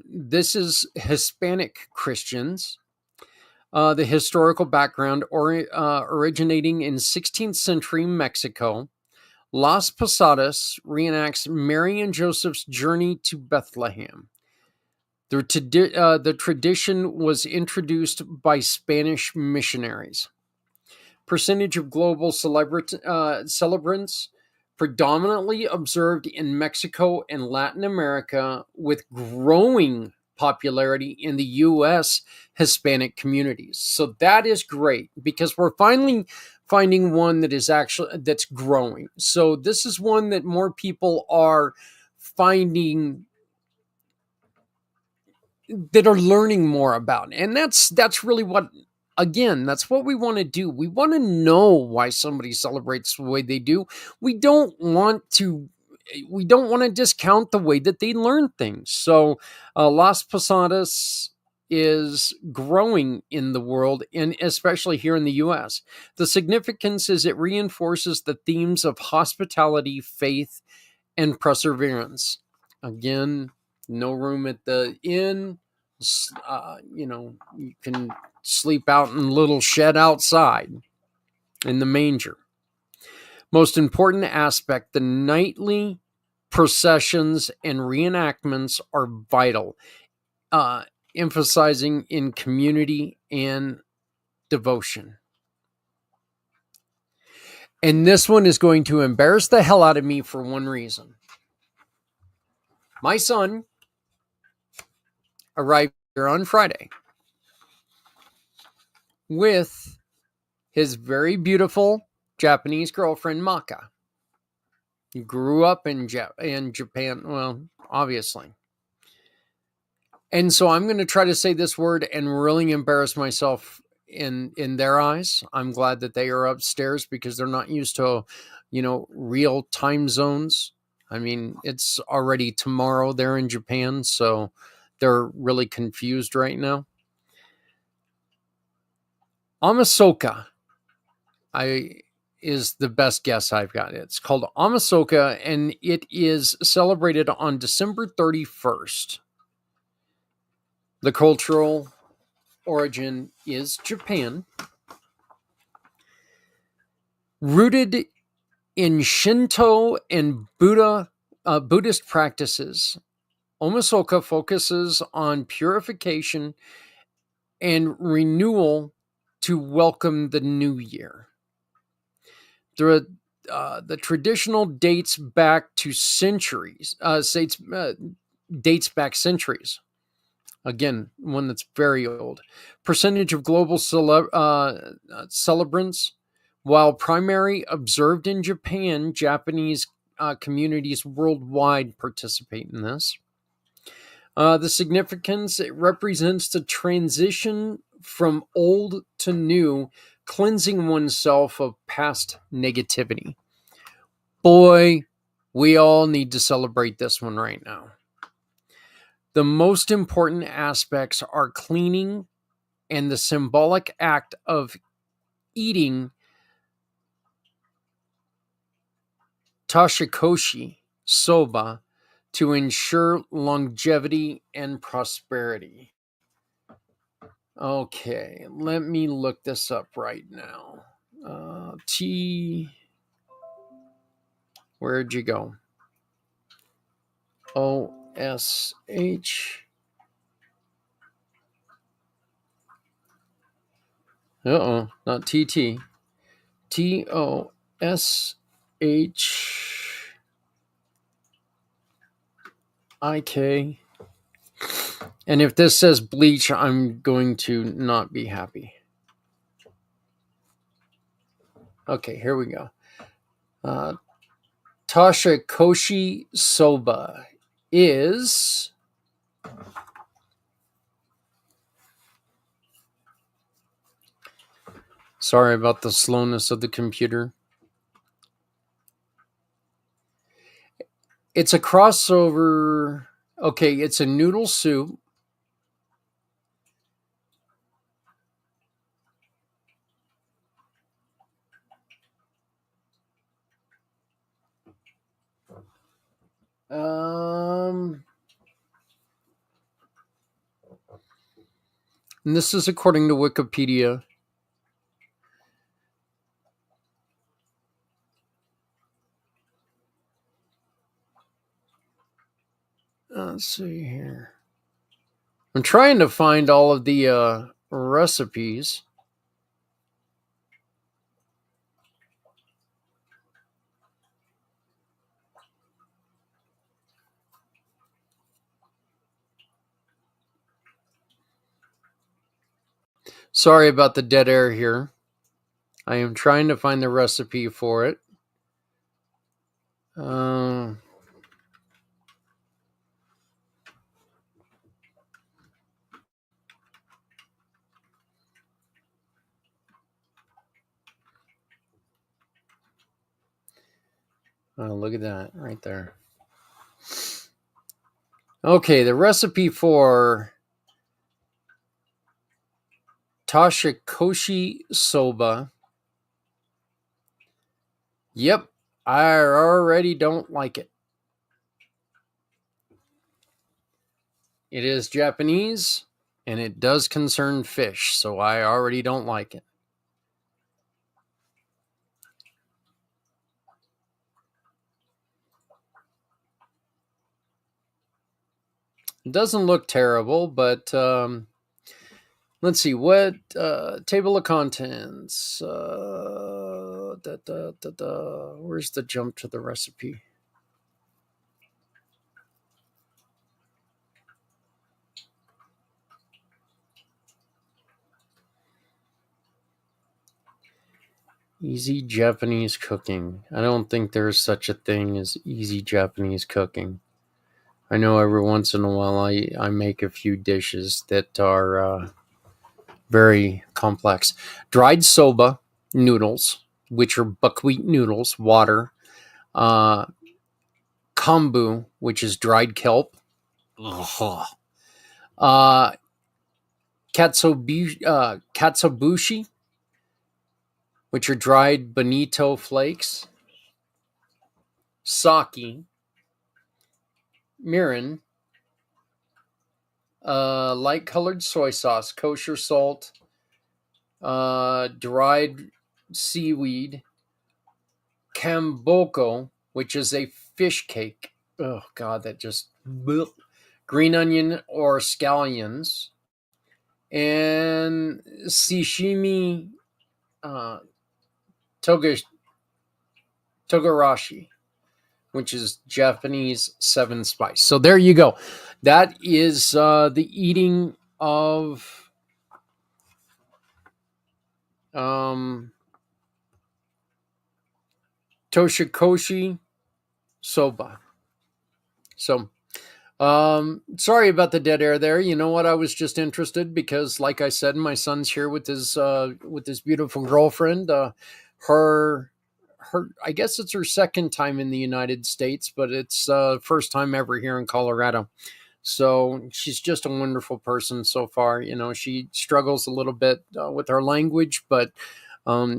This is Hispanic Christians. The historical background originating in 16th century Mexico. Las Posadas reenacts Mary and Joseph's journey to Bethlehem. The tradition was introduced by Spanish missionaries. Percentage of global celebrants. predominantly observed in Mexico and Latin America, with growing popularity in the U.S. Hispanic communities. So that is great, because we're finally finding one that's growing. So this is one that more people are finding, that are learning more about. And that's really what, again, that's what we want to do. We want to know why somebody celebrates the way they do. We don't want to discount the way that they learn things. So Las Posadas is growing in the world, and especially here in the US. The significance is it reinforces the themes of hospitality, faith, and perseverance. Again, no room at the inn. You can sleep out in a little shed outside in the manger. Most important aspect, the nightly processions and reenactments are vital, emphasizing in community and devotion. And this one is going to embarrass the hell out of me for one reason. My son arrived here on Friday with his very beautiful Japanese girlfriend, Maka. He grew up in Japan, well, obviously. And so I'm going to try to say this word and really embarrass myself in their eyes. I'm glad that they are upstairs, because they're not used to, real time zones. I mean, it's already tomorrow. They're in Japan, so they're really confused right now. Amasoka is the best guess I've got. It's called Amasoka, and it is celebrated on December 31st. The cultural origin is Japan. Rooted in Shinto and Buddhist practices, Amasoka focuses on purification and renewal to welcome the new year. The traditional dates back centuries. Again, one that's very old. Percentage of global celebrants, while primary observed in Japan, Japanese communities worldwide participate in this. The significance, it represents the transition from old to new, cleansing oneself of past negativity. Boy, we all need to celebrate this one right now. The most important aspects are cleaning and the symbolic act of eating tashikoshi soba to ensure longevity and prosperity. Okay, let me look this up right now. Where'd you go? OSH. Not TT. TOSHIK. And if this says bleach, I'm going to not be happy. Okay, here we go. Tashikoshi soba is sorry about the slowness of the computer. It's a crossover. Okay, it's a noodle soup. And this is according to Wikipedia. Let's see here. I'm trying to find all of the recipes. Sorry about the dead air here. I am trying to find the recipe for it. Oh, look at that right there. Okay, the recipe for Toshikoshi soba. Yep, I already don't like it. It is Japanese, and it does concern fish, so I already don't like it. It doesn't look terrible, but let's see. What table of contents? Where's the jump to the recipe? Easy Japanese cooking. I don't think there's such a thing as easy Japanese cooking. I know every once in a while I make a few dishes that are very complex. Dried soba noodles, which are buckwheat noodles, water. Kombu, which is dried kelp. Katsuobushi, which are dried bonito flakes. Sake. Mirin. Light colored soy sauce, kosher salt, dried seaweed, kamboko, which is a fish cake. Oh God, that just bleh. Green onion or scallions, and sashimi togarashi, which is Japanese 7 spice. So there you go. That is the eating of Toshikoshi soba. So sorry about the dead air there. You know what? I was just interested because, like I said, my son's here with his beautiful girlfriend. Her I guess it's her second time in the United States, but it's first time ever here in Colorado. So she's just a wonderful person so far. You know, she struggles a little bit with her language, but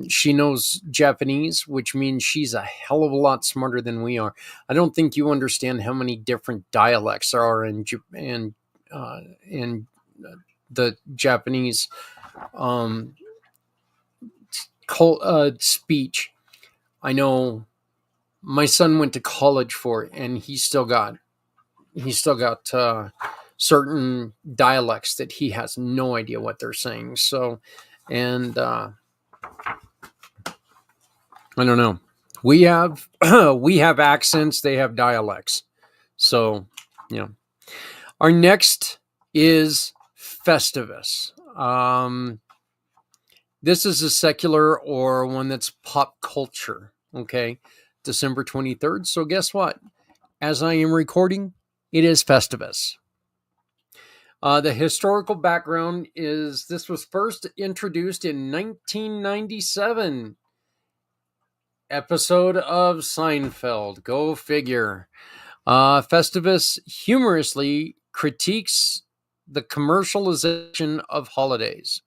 she knows Japanese, which means she's a hell of a lot smarter than we are. I don't think you understand how many different dialects there are in the Japanese speech. I know my son went to college for it, and he's still got certain dialects that he has no idea what they're saying. So, and I don't know. We have accents. They have dialects. So, you know, our next is Festivus. This is a secular or one that's pop culture. Okay, December 23rd. So guess what? As I am recording, it is Festivus. The historical background is this was first introduced in 1997. Episode of Seinfeld. Go figure. Festivus humorously critiques the commercialization of holidays.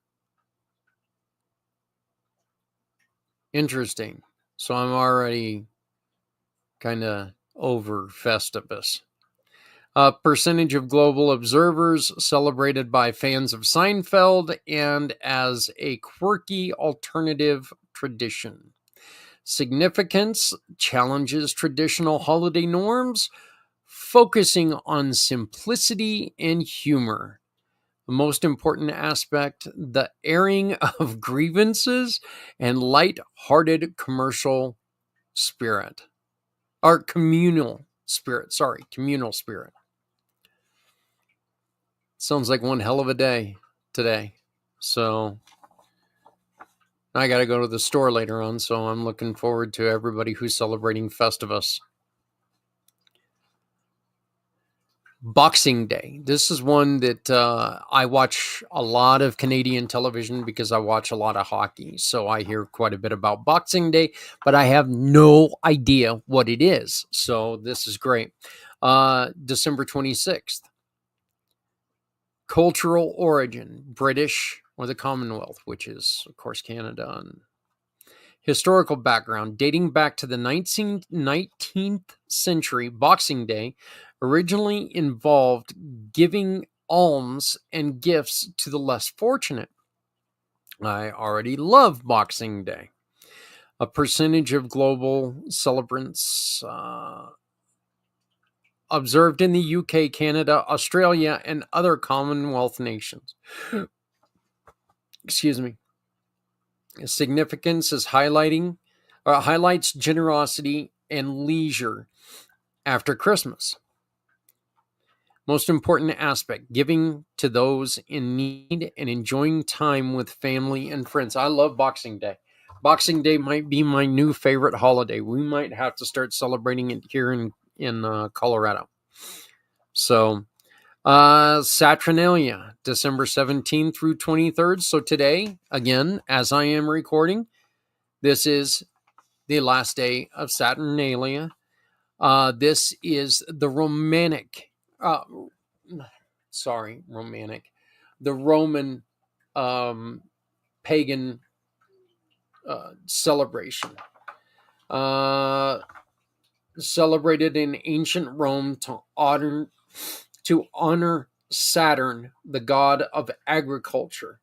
Interesting. So I'm already kind of over Festivus. Percentage of global observers celebrated by fans of Seinfeld and as a quirky alternative tradition. Significance challenges traditional holiday norms, focusing on simplicity and humor. The most important aspect, the airing of grievances and light-hearted commercial spirit. Or communal spirit. Sounds like one hell of a day today. So, I got to go to the store later on, so I'm looking forward to everybody who's celebrating Festivus. Boxing Day. This is one that I watch a lot of Canadian television because I watch a lot of hockey. So I hear quite a bit about Boxing Day, but I have no idea what it is. So this is great. December 26th. Cultural origin, British or the Commonwealth, which is, of course, Canada. And historical background, dating back to the 19th century, Boxing Day originally involved giving alms and gifts to the less fortunate. I already love Boxing Day. A percentage of global celebrants observed in the UK, Canada, Australia, and other Commonwealth nations. Excuse me. Significance is highlights generosity and leisure after Christmas. Most important aspect, giving to those in need and enjoying time with family and friends. I love Boxing Day. Boxing Day might be my new favorite holiday. We might have to start celebrating it here in Colorado. So, Saturnalia, December 17th through 23rd. So today, again, as I am recording, this is the last day of Saturnalia. This is the the Roman pagan celebration. Celebrated in ancient Rome to honor Saturn, the god of agriculture.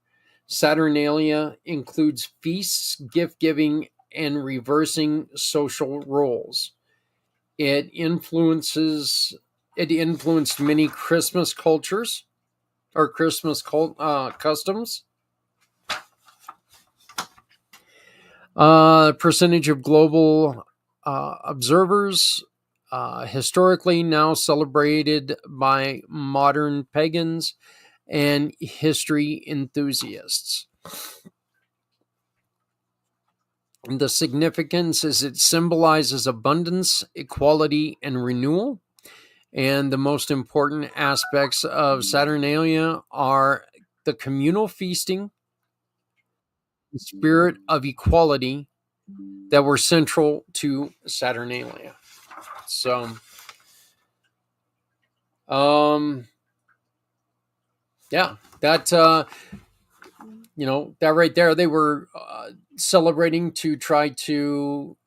Saturnalia includes feasts, gift giving, and reversing social roles. It influenced many Christmas cultures or Christmas customs. Percentage of global observers, historically now celebrated by modern pagans and history enthusiasts. The significance is it symbolizes abundance, equality, and renewal. And the most important aspects of Saturnalia are the communal feasting, the spirit of equality that were central to Saturnalia. So, yeah, that, that right there, they were celebrating to try to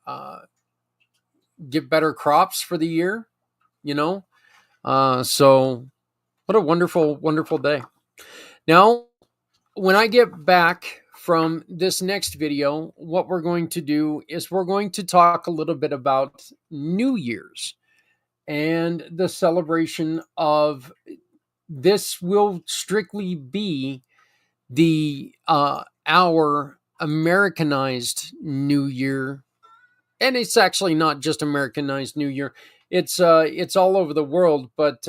get better crops for the year, so what a wonderful, wonderful day. Now, when I get back from this next video, what we're going to do is we're going to talk a little bit about New Year's and the celebration of this will strictly be the our Americanized New Year. And it's actually not just Americanized New Year. It's all over the world, but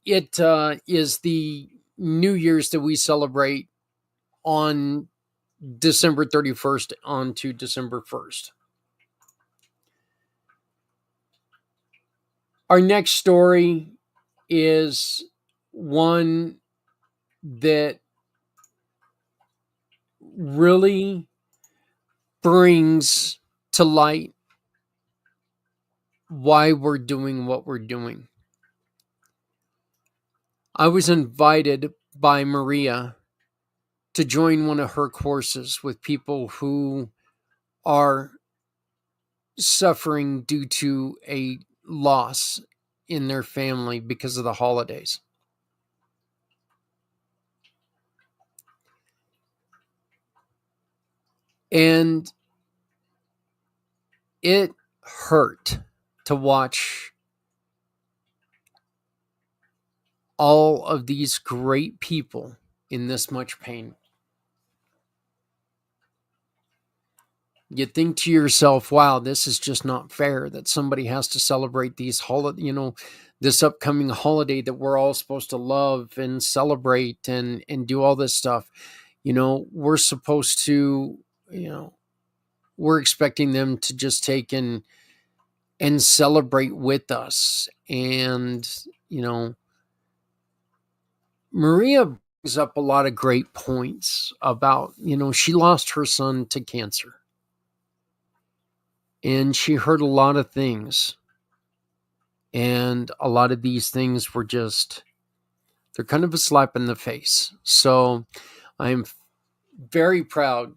it is the New Year's that we celebrate on December 31st on to December 1st. Our next story is one that really brings to light why we're doing what we're doing. I was invited by Maria to join one of her courses with people who are suffering due to a loss in their family because of the holidays. And it hurt to watch all of these great people in this much pain. You think to yourself, wow, this is just not fair that somebody has to celebrate these this upcoming holiday that we're all supposed to love and celebrate and do all this stuff. we're supposed to, we're expecting them to just take and celebrate with us. And, Maria brings up a lot of great points about, she lost her son to cancer. And she heard a lot of things. And a lot of these things were just, they're kind of a slap in the face. So I'm very proud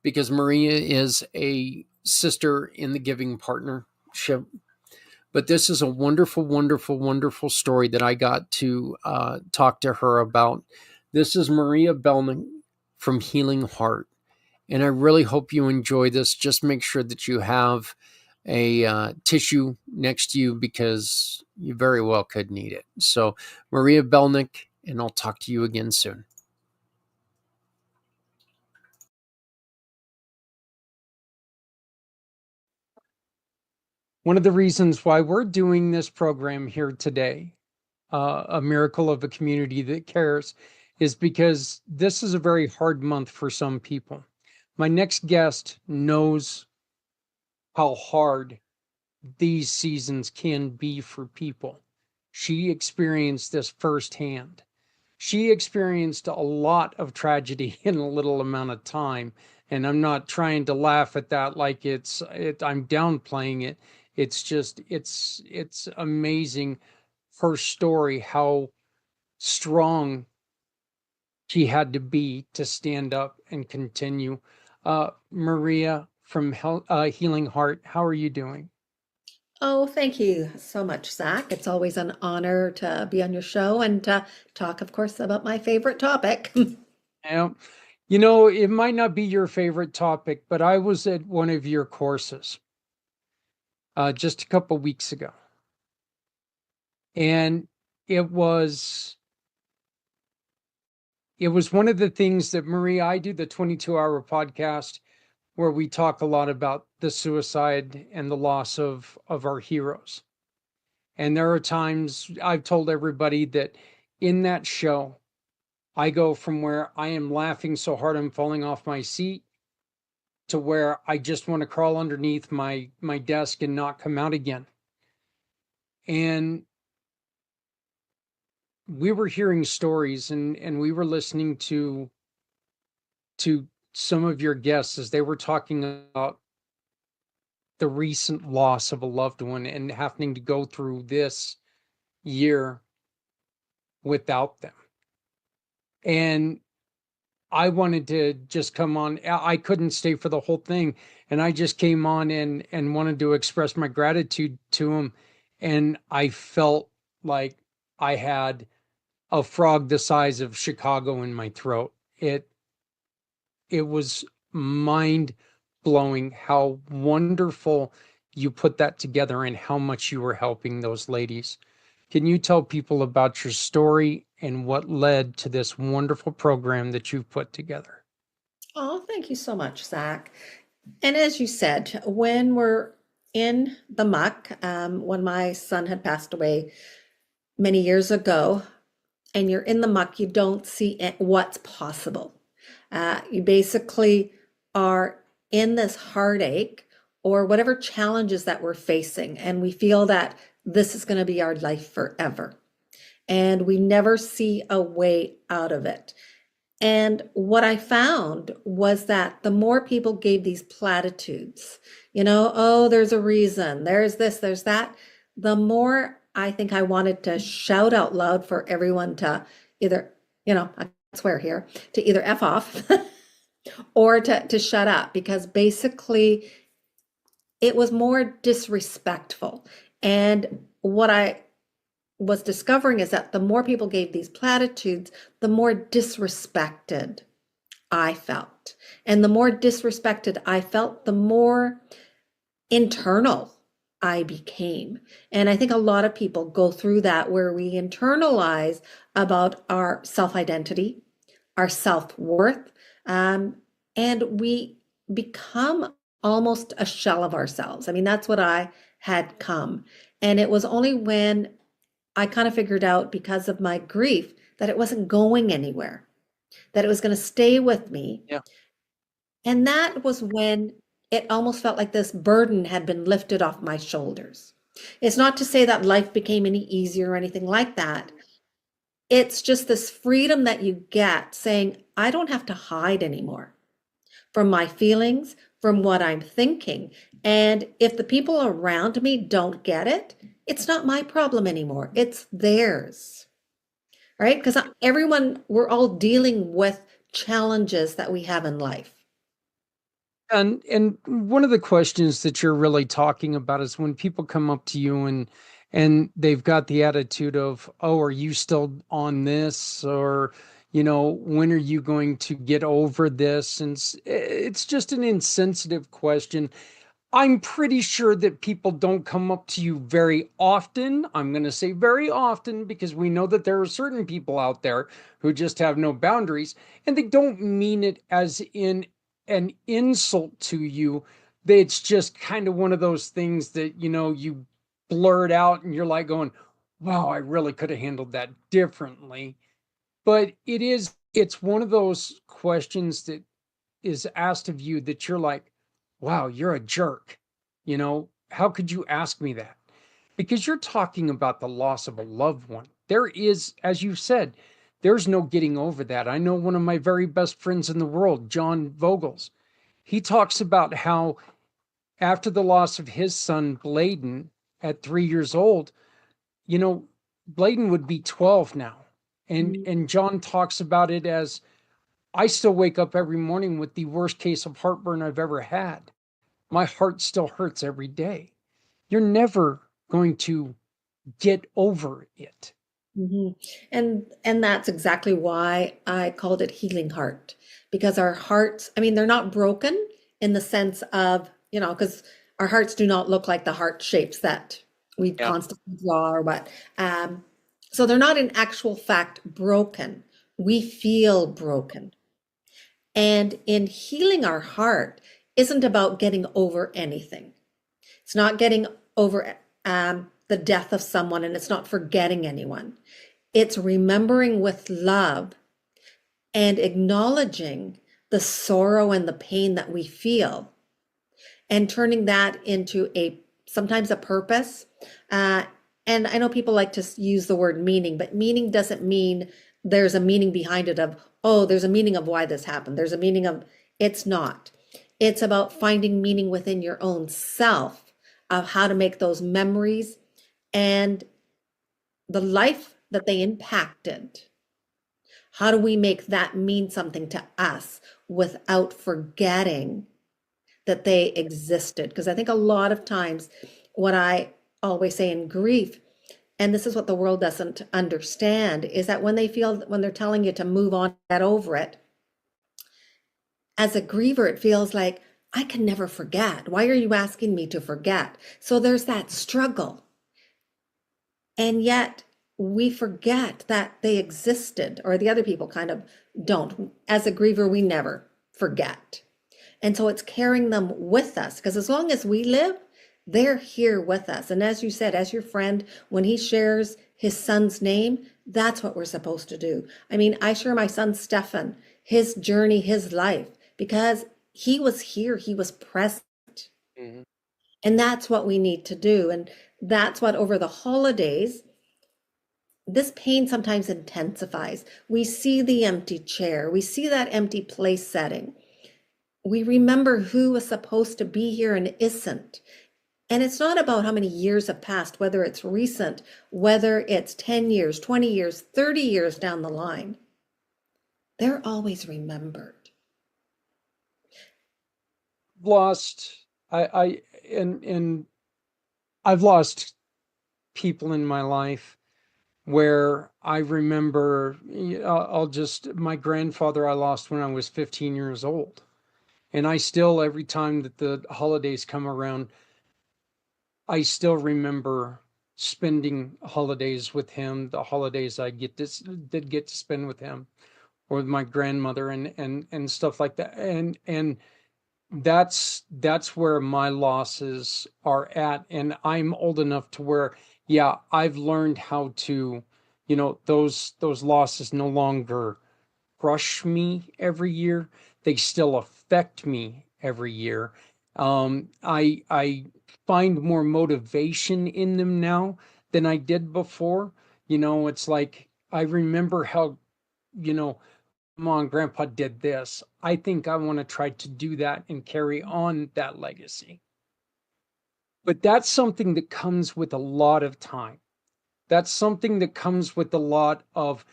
because Maria is a sister in the giving partnership. But this is a wonderful, wonderful, wonderful story that I got to talk to her about. This is Maria Belinac from Healing Heart. And I really hope you enjoy this. Just make sure that you have a tissue next to you because you very well could need it. So Maria Belinac, and I'll talk to you again soon. One of the reasons why we're doing this program here today, A Miracle of a Community That Cares, is because this is a very hard month for some people. My next guest knows how hard these seasons can be for people. She experienced this firsthand. She experienced a lot of tragedy in a little amount of time. And I'm not trying to laugh at that like I'm downplaying it. It's just, it's amazing her story, how strong she had to be to stand up and continue. Maria from Healing Heart, how are you doing? Oh, thank you so much, Zach. It's always an honor to be on your show and to talk, of course, about my favorite topic. Yeah. It might not be your favorite topic, but I was at one of your courses just a couple weeks ago. And it was one of the things that Maria, I do the 22-hour podcast where we talk a lot about the suicide and the loss of our heroes. And there are times I've told everybody that in that show, I go from where I am laughing so hard I'm falling off my seat to where I just want to crawl underneath my desk and not come out again. And we were hearing stories and we were listening to some of your guests as they were talking about the recent loss of a loved one and having to go through this year without them. And I wanted to just come on. I couldn't stay for the whole thing. And I just came on and wanted to express my gratitude to him. And I felt like I had a frog the size of Chicago in my throat. It was mind blowing how wonderful you put that together and how much you were helping those ladies. Can you tell people about your story and what led to this wonderful program that you've put together? Oh, thank you so much, Zach. And as you said, when we're in the muck, when my son had passed away many years ago, and you're in the muck, you don't see what's possible. You basically are in this heartache or whatever challenges that we're facing, and we feel that this is going to be our life forever. And we never see a way out of it. And what I found was that the more people gave these platitudes, oh, there's a reason, there's this, there's that, the more I think I wanted to shout out loud for everyone to either, I swear here, to either F off or to shut up, because basically it was more disrespectful. And what I was discovering is that the more people gave these platitudes, the more disrespected I felt. And the more disrespected I felt, the more internal I became. And I think a lot of people go through that where we internalize about our self-identity, our self-worth, and we become almost a shell of ourselves. I mean, that's what I had come. And it was only when I kind of figured out, because of my grief, that it wasn't going anywhere. that it was going to stay with me. Yeah. And that was when it almost felt like this burden had been lifted off my shoulders. It's not to say that life became any easier or anything like that. It's just this freedom that you get saying, I don't have to hide anymore from my feelings, from what I'm thinking. And if the people around me don't get it, it's not my problem anymore. It's theirs, right? Because we're all dealing with challenges that we have in life. And one of the questions that you're really talking about is when people come up to you and they've got the attitude of, oh, are you still on this? Or, when are you going to get over this? And it's just an insensitive question. I'm pretty sure that people don't come up to you very often. I'm going to say very often because we know that there are certain people out there who just have no boundaries, and they don't mean it as in an insult to you. It's just kind of one of those things that, you blurt out and you're like going, wow, I really could have handled that differently. But it's one of those questions that is asked of you that you're like, wow, you're a jerk. How could you ask me that? Because you're talking about the loss of a loved one. There is, as you said, there's no getting over that. I know one of my very best friends in the world, John Vogels. He talks about how after the loss of his son, Bladen, at 3 years old, Bladen would be 12 now. And John talks about it as, I still wake up every morning with the worst case of heartburn I've ever had. My heart still hurts every day. You're never going to get over it. Mhm. And that's exactly why I called it healing heart, because our hearts, I mean, they're not broken in the sense of, because our hearts do not look like the heart shapes that we Yeah. constantly draw or what. So they're not in actual fact broken. We feel broken. And in healing our heart isn't about getting over anything. It's not getting over the death of someone, and it's not forgetting anyone. It's remembering with love and acknowledging the sorrow and the pain that we feel and turning that into sometimes a purpose. And I know people like to use the word meaning, but meaning doesn't mean there's a meaning behind it of, oh, there's a meaning of why this happened. There's a meaning of, it's not. It's about finding meaning within your own self of how to make those memories and the life that they impacted. How do we make that mean something to us without forgetting that they existed? Because I think a lot of times what I always say in grief, and this is what the world doesn't understand, is that when they're telling you to move on, get over it, as a griever, it feels like, I can never forget. Why are you asking me to forget? So there's that struggle. And yet we forget that they existed, or the other people kind of don't. As a griever, we never forget. And so it's carrying them with us, because as long as we live, they're here with us. And as you said, as your friend, when he shares his son's name, that's what we're supposed to do. I mean, I share my son Stefan, his journey, his life, because he was here, he was present. Mm-hmm. And that's what we need to do. And that's what over the holidays, this pain sometimes intensifies. We see the empty chair, we see that empty place setting. We remember who was supposed to be here and isn't. And it's not about how many years have passed, whether it's recent, whether it's 10 years, 20 years, 30 years down the line. They're always remembered. And I've lost people in my life where I remember, my grandfather I lost when I was 15 years old. And I still, every time that the holidays come around, I still remember spending holidays with him, the holidays I did get to spend with him or with my grandmother and stuff like that. And that's where my losses are at. And I'm old enough to where, yeah, I've learned how to, those losses no longer crush me every year. They still affect me every year. I find more motivation in them now than I did before. It's like I remember how, Mom and Grandpa did this. I think I want to try to do that and carry on that legacy. But that's something that comes with a lot of time. That's something that comes with a lot of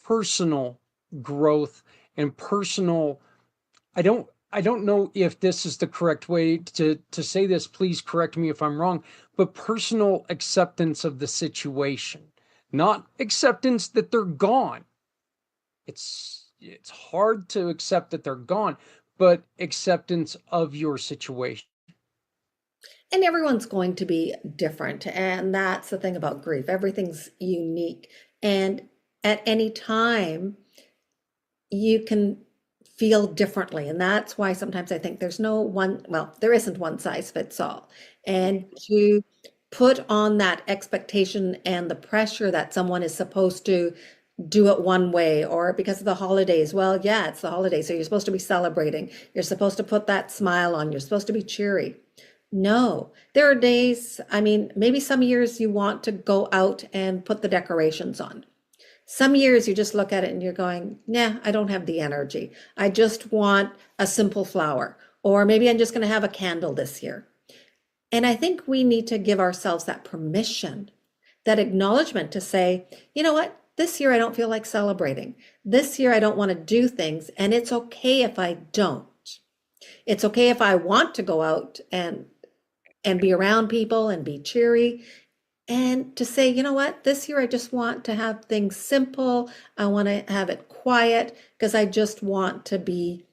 personal growth and personal. I don't know if this is the correct way to say this. Please correct me if I'm wrong, but personal acceptance of the situation, not acceptance that they're gone. It's hard to accept that they're gone, but acceptance of your situation. And everyone's going to be different. And that's the thing about grief. Everything's unique. And at any time, you can feel differently. And that's why sometimes I think there's no one, well, there isn't one size fits all. And to put on that expectation and the pressure that someone is supposed to do it one way, or because of the holidays, well, yeah, it's the holidays. So you're supposed to be celebrating. You're supposed to put that smile on. You're supposed to be cheery. No, there are days, I mean, maybe some years you want to go out and put the decorations on. Some years you just look at it and you're going, nah, I don't have the energy. I just want a simple flower. Or maybe I'm just going to have a candle this year. And I think we need to give ourselves that permission, that acknowledgement to say, you know what? This year I don't feel like celebrating. This year I don't want to do things. And it's okay if I don't. It's okay if I want to go out and be around people and be cheery, and to say, you know what, this year I just want to have things simple. I want to have it quiet because I just want to be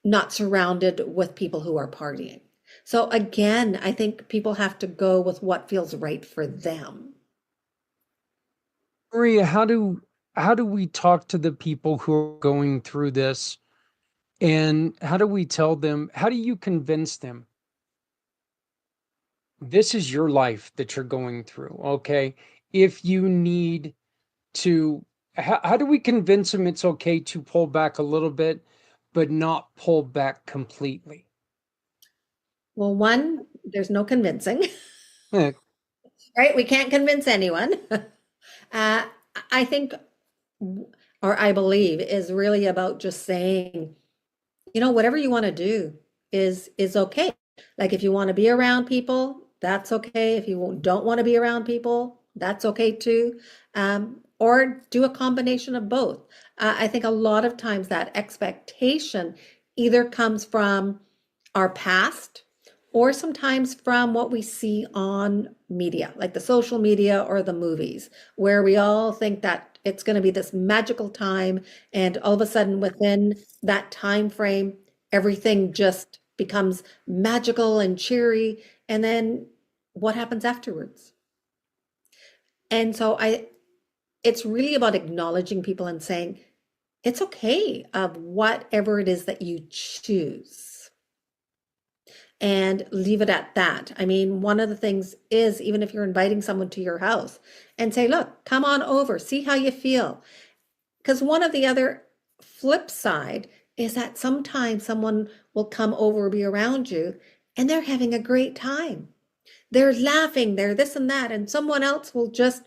not surrounded with people who are partying. So again, I think people have to go with what feels right for them. Maria, how do we talk to the people who are going through this, and how do we tell them, how do you convince them this is your life that you're going through? Okay, if you need to, how do we convince them it's okay to pull back a little bit but not pull back completely? Well, one, there's no convincing, Eh, right? We can't convince anyone. uh, I think, or I believe, is really about just saying, you know, whatever you want to do is okay. Like if you want to be around people, that's okay. If you don't want to be around people, that's okay too. Or do a combination of both. I think a lot of times that expectation either comes from our past or sometimes from what we see on media, like the social media or the movies, where we all think that it's going to be this magical time, and all of a sudden within that time frame, everything just becomes magical and cheery. And then what happens afterwards? And so it's really about acknowledging people and saying, it's okay of whatever it is that you choose, and leave it at that. I mean, one of the things is, even if you're inviting someone to your house and say, look, come on over, see how you feel. Because one of the other flip side is that sometimes someone will come over, be around you, and they're having a great time. They're laughing, they're this and that, and someone else will just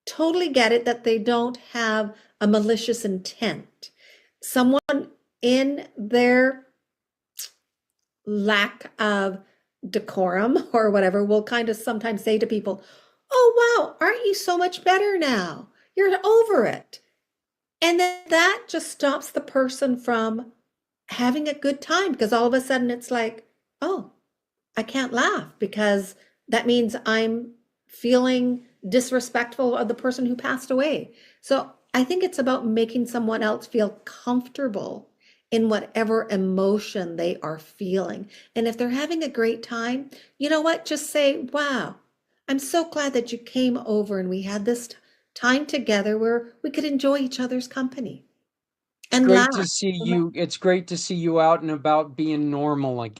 totally get it that they don't have a malicious intent. Someone in their lack of decorum or whatever will kind of sometimes say to people, oh, wow, aren't you so much better now? You're over it. And then that just stops the person from having a good time, because all of a sudden it's like, oh, I can't laugh because that means I'm feeling disrespectful of the person who passed away. So I think it's about making someone else feel comfortable in whatever emotion they are feeling. And if they're having a great time, you know what? Just say, wow, I'm so glad that you came over and we had this time together where we could enjoy each other's company and Great to laugh. see you. It's great to see you out and about being normal again.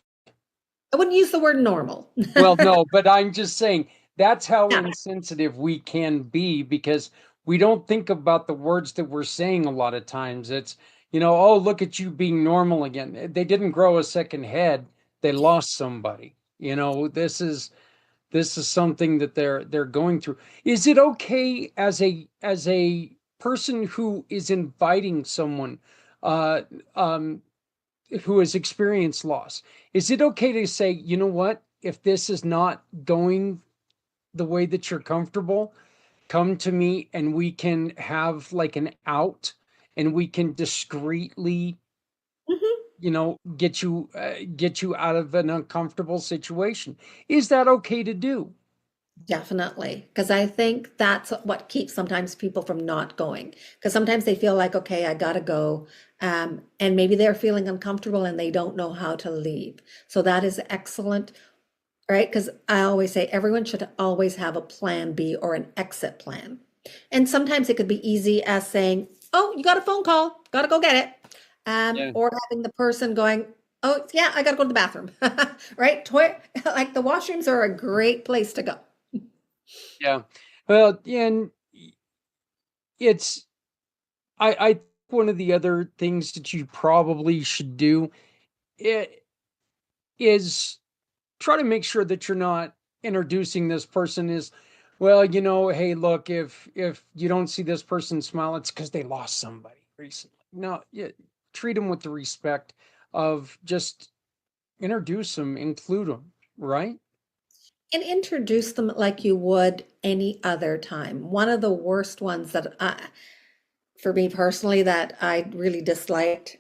I wouldn't use the word normal. Well, no, but I'm just saying that's how Yeah. insensitive we can be because we don't think about the words that we're saying a lot of times. It's, oh, look at you being normal again. They didn't grow a second head. They lost somebody. This is something that they're going through. Is it okay as a person who is inviting someone uh who has experienced loss, is it okay to say, you know what, if this is not going the way that you're comfortable, come to me and we can have like an out, and we can discreetly, Mhm. get you out of an uncomfortable situation? Is that okay to do? Definitely, because I think that's what keeps sometimes people from not going. Because sometimes they feel like, okay, I gotta go, and maybe they're feeling uncomfortable and they don't know how to leave. So that is excellent, right? Because I always say everyone should always have a plan B or an exit plan. And sometimes it could be easy as saying, "Oh, you got a phone call, gotta go get it," Yeah. or having the person going, "Oh, yeah, I gotta go to the bathroom," right? Like the washrooms are a great place to go. Yeah. Well, yeah, and it's I think one of the other things that you probably should do it is try to make sure that you're not introducing this person as, well, hey, look, if you don't see this person smile, it's because they lost somebody recently. No, treat them with the respect of just introduce them, include them, right? And introduce them like you would any other time. One of the worst ones that for me personally, that I really disliked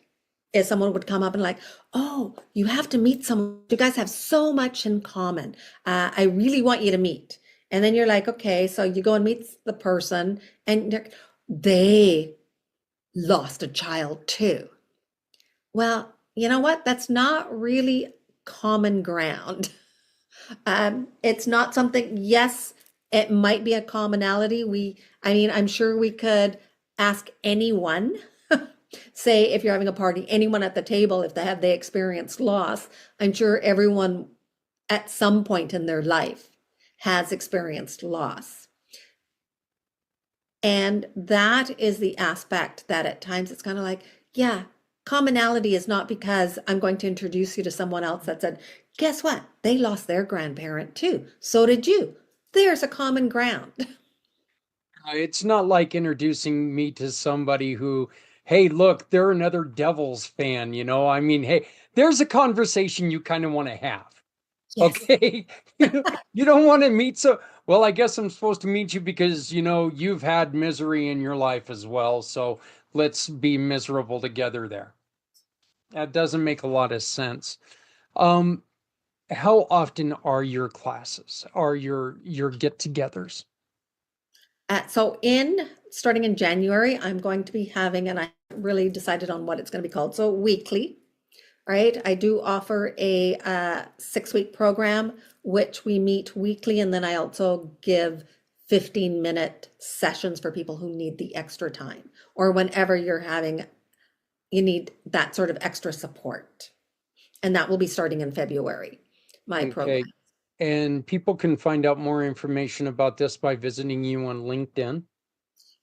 is someone would come up and like, "Oh, you have to meet someone. You guys have so much in common. I really want you to meet." And then you're like, "Okay," so you go and meet the person, and they lost a child too. Well, you know what? That's not really common ground. It's not something, yes, it might be a commonality. I mean, I'm sure we could ask anyone, say if you're having a party, anyone at the table, if they experienced loss, I'm sure everyone at some point in their life has experienced loss. And that is the aspect that at times it's kind of like, yeah, commonality is not because I'm going to introduce you to someone else that said, "Guess what? They lost their grandparent too. So did you." There's a common ground. It's not like introducing me to somebody who, hey, look, they're another Devils fan, I mean, hey, there's a conversation you kind of want to have. Yes. Okay. You don't want to meet, so, well, I guess I'm supposed to meet you because, you've had misery in your life as well. So let's be miserable together there. That doesn't make a lot of sense. Um, how often are your classes, are your get-togethers? So in starting in January, I'm going to be having, and I haven't really decided on what it's going to be called. So weekly, right? I do offer a 6-week program, which we meet weekly, and then I also give 15-minute sessions for people who need the extra time, or whenever you need that sort of extra support. And that will be starting in February, my program. Okay. And people can find out more information about this by visiting you on LinkedIn.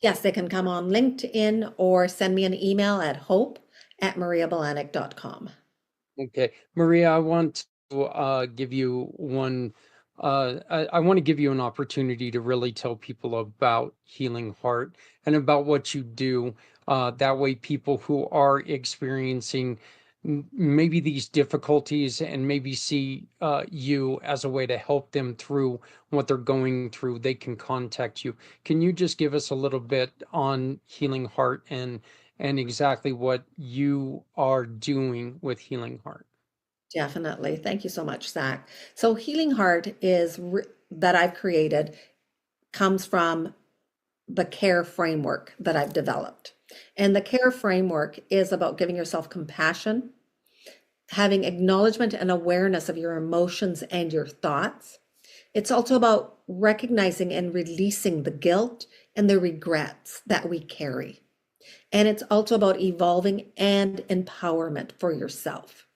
Yes, they can come on LinkedIn or send me an email at hope@mariabelanic.com. Okay, Maria, I want to give you one. I want to give you an opportunity to really tell people about Healing Heart and about what you do. That way, people who are experiencing maybe these difficulties and maybe see you as a way to help them through what they're going through, they can contact you. Can you just give us a little bit on Healing Heart and exactly what you are doing with Healing Heart? Definitely. Thank you so much, Zach. So Healing Heart that I've created comes from the care framework that I've developed. And the care framework is about giving yourself compassion, having acknowledgement and awareness of your emotions and your thoughts. It's also about recognizing and releasing the guilt and the regrets that we carry. And it's also about evolving and empowerment for yourself.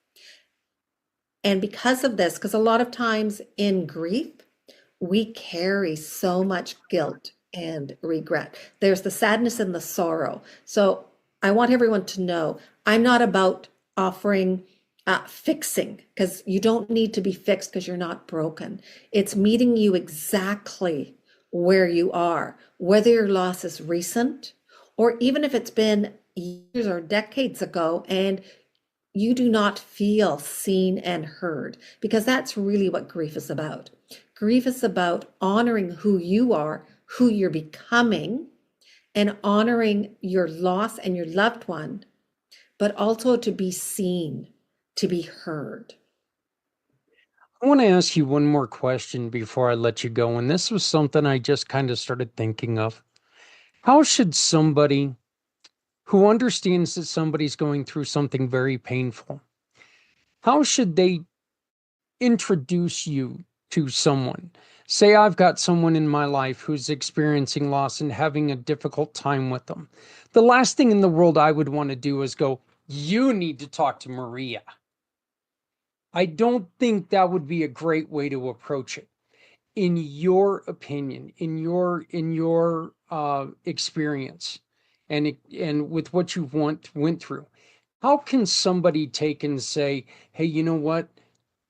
And because of this, because a lot of times in grief, we carry so much guilt and regret. There's the sadness and the sorrow. So I want everyone to know I'm not about offering fixing, because you don't need to be fixed because you're not broken. It's meeting you exactly where you are, whether your loss is recent or even if it's been years or decades ago and you do not feel seen and heard, because that's really what grief is about. Grief is about honoring who you are, who you're becoming, and honoring your loss and your loved one, but also to be seen, to be heard. I want to ask you one more question before I let you go. And this was something I just kind of started thinking of. How should somebody who understands that somebody's going through something very painful, how should they introduce you to someone? Say I've got someone in my life who's experiencing loss and having a difficult time with them. The last thing in the world I would want to do is go, you need to talk to Maria. I don't think that would be a great way to approach it. In your opinion, in your experience, and with what you've went through, how can somebody take and say, hey, you know what?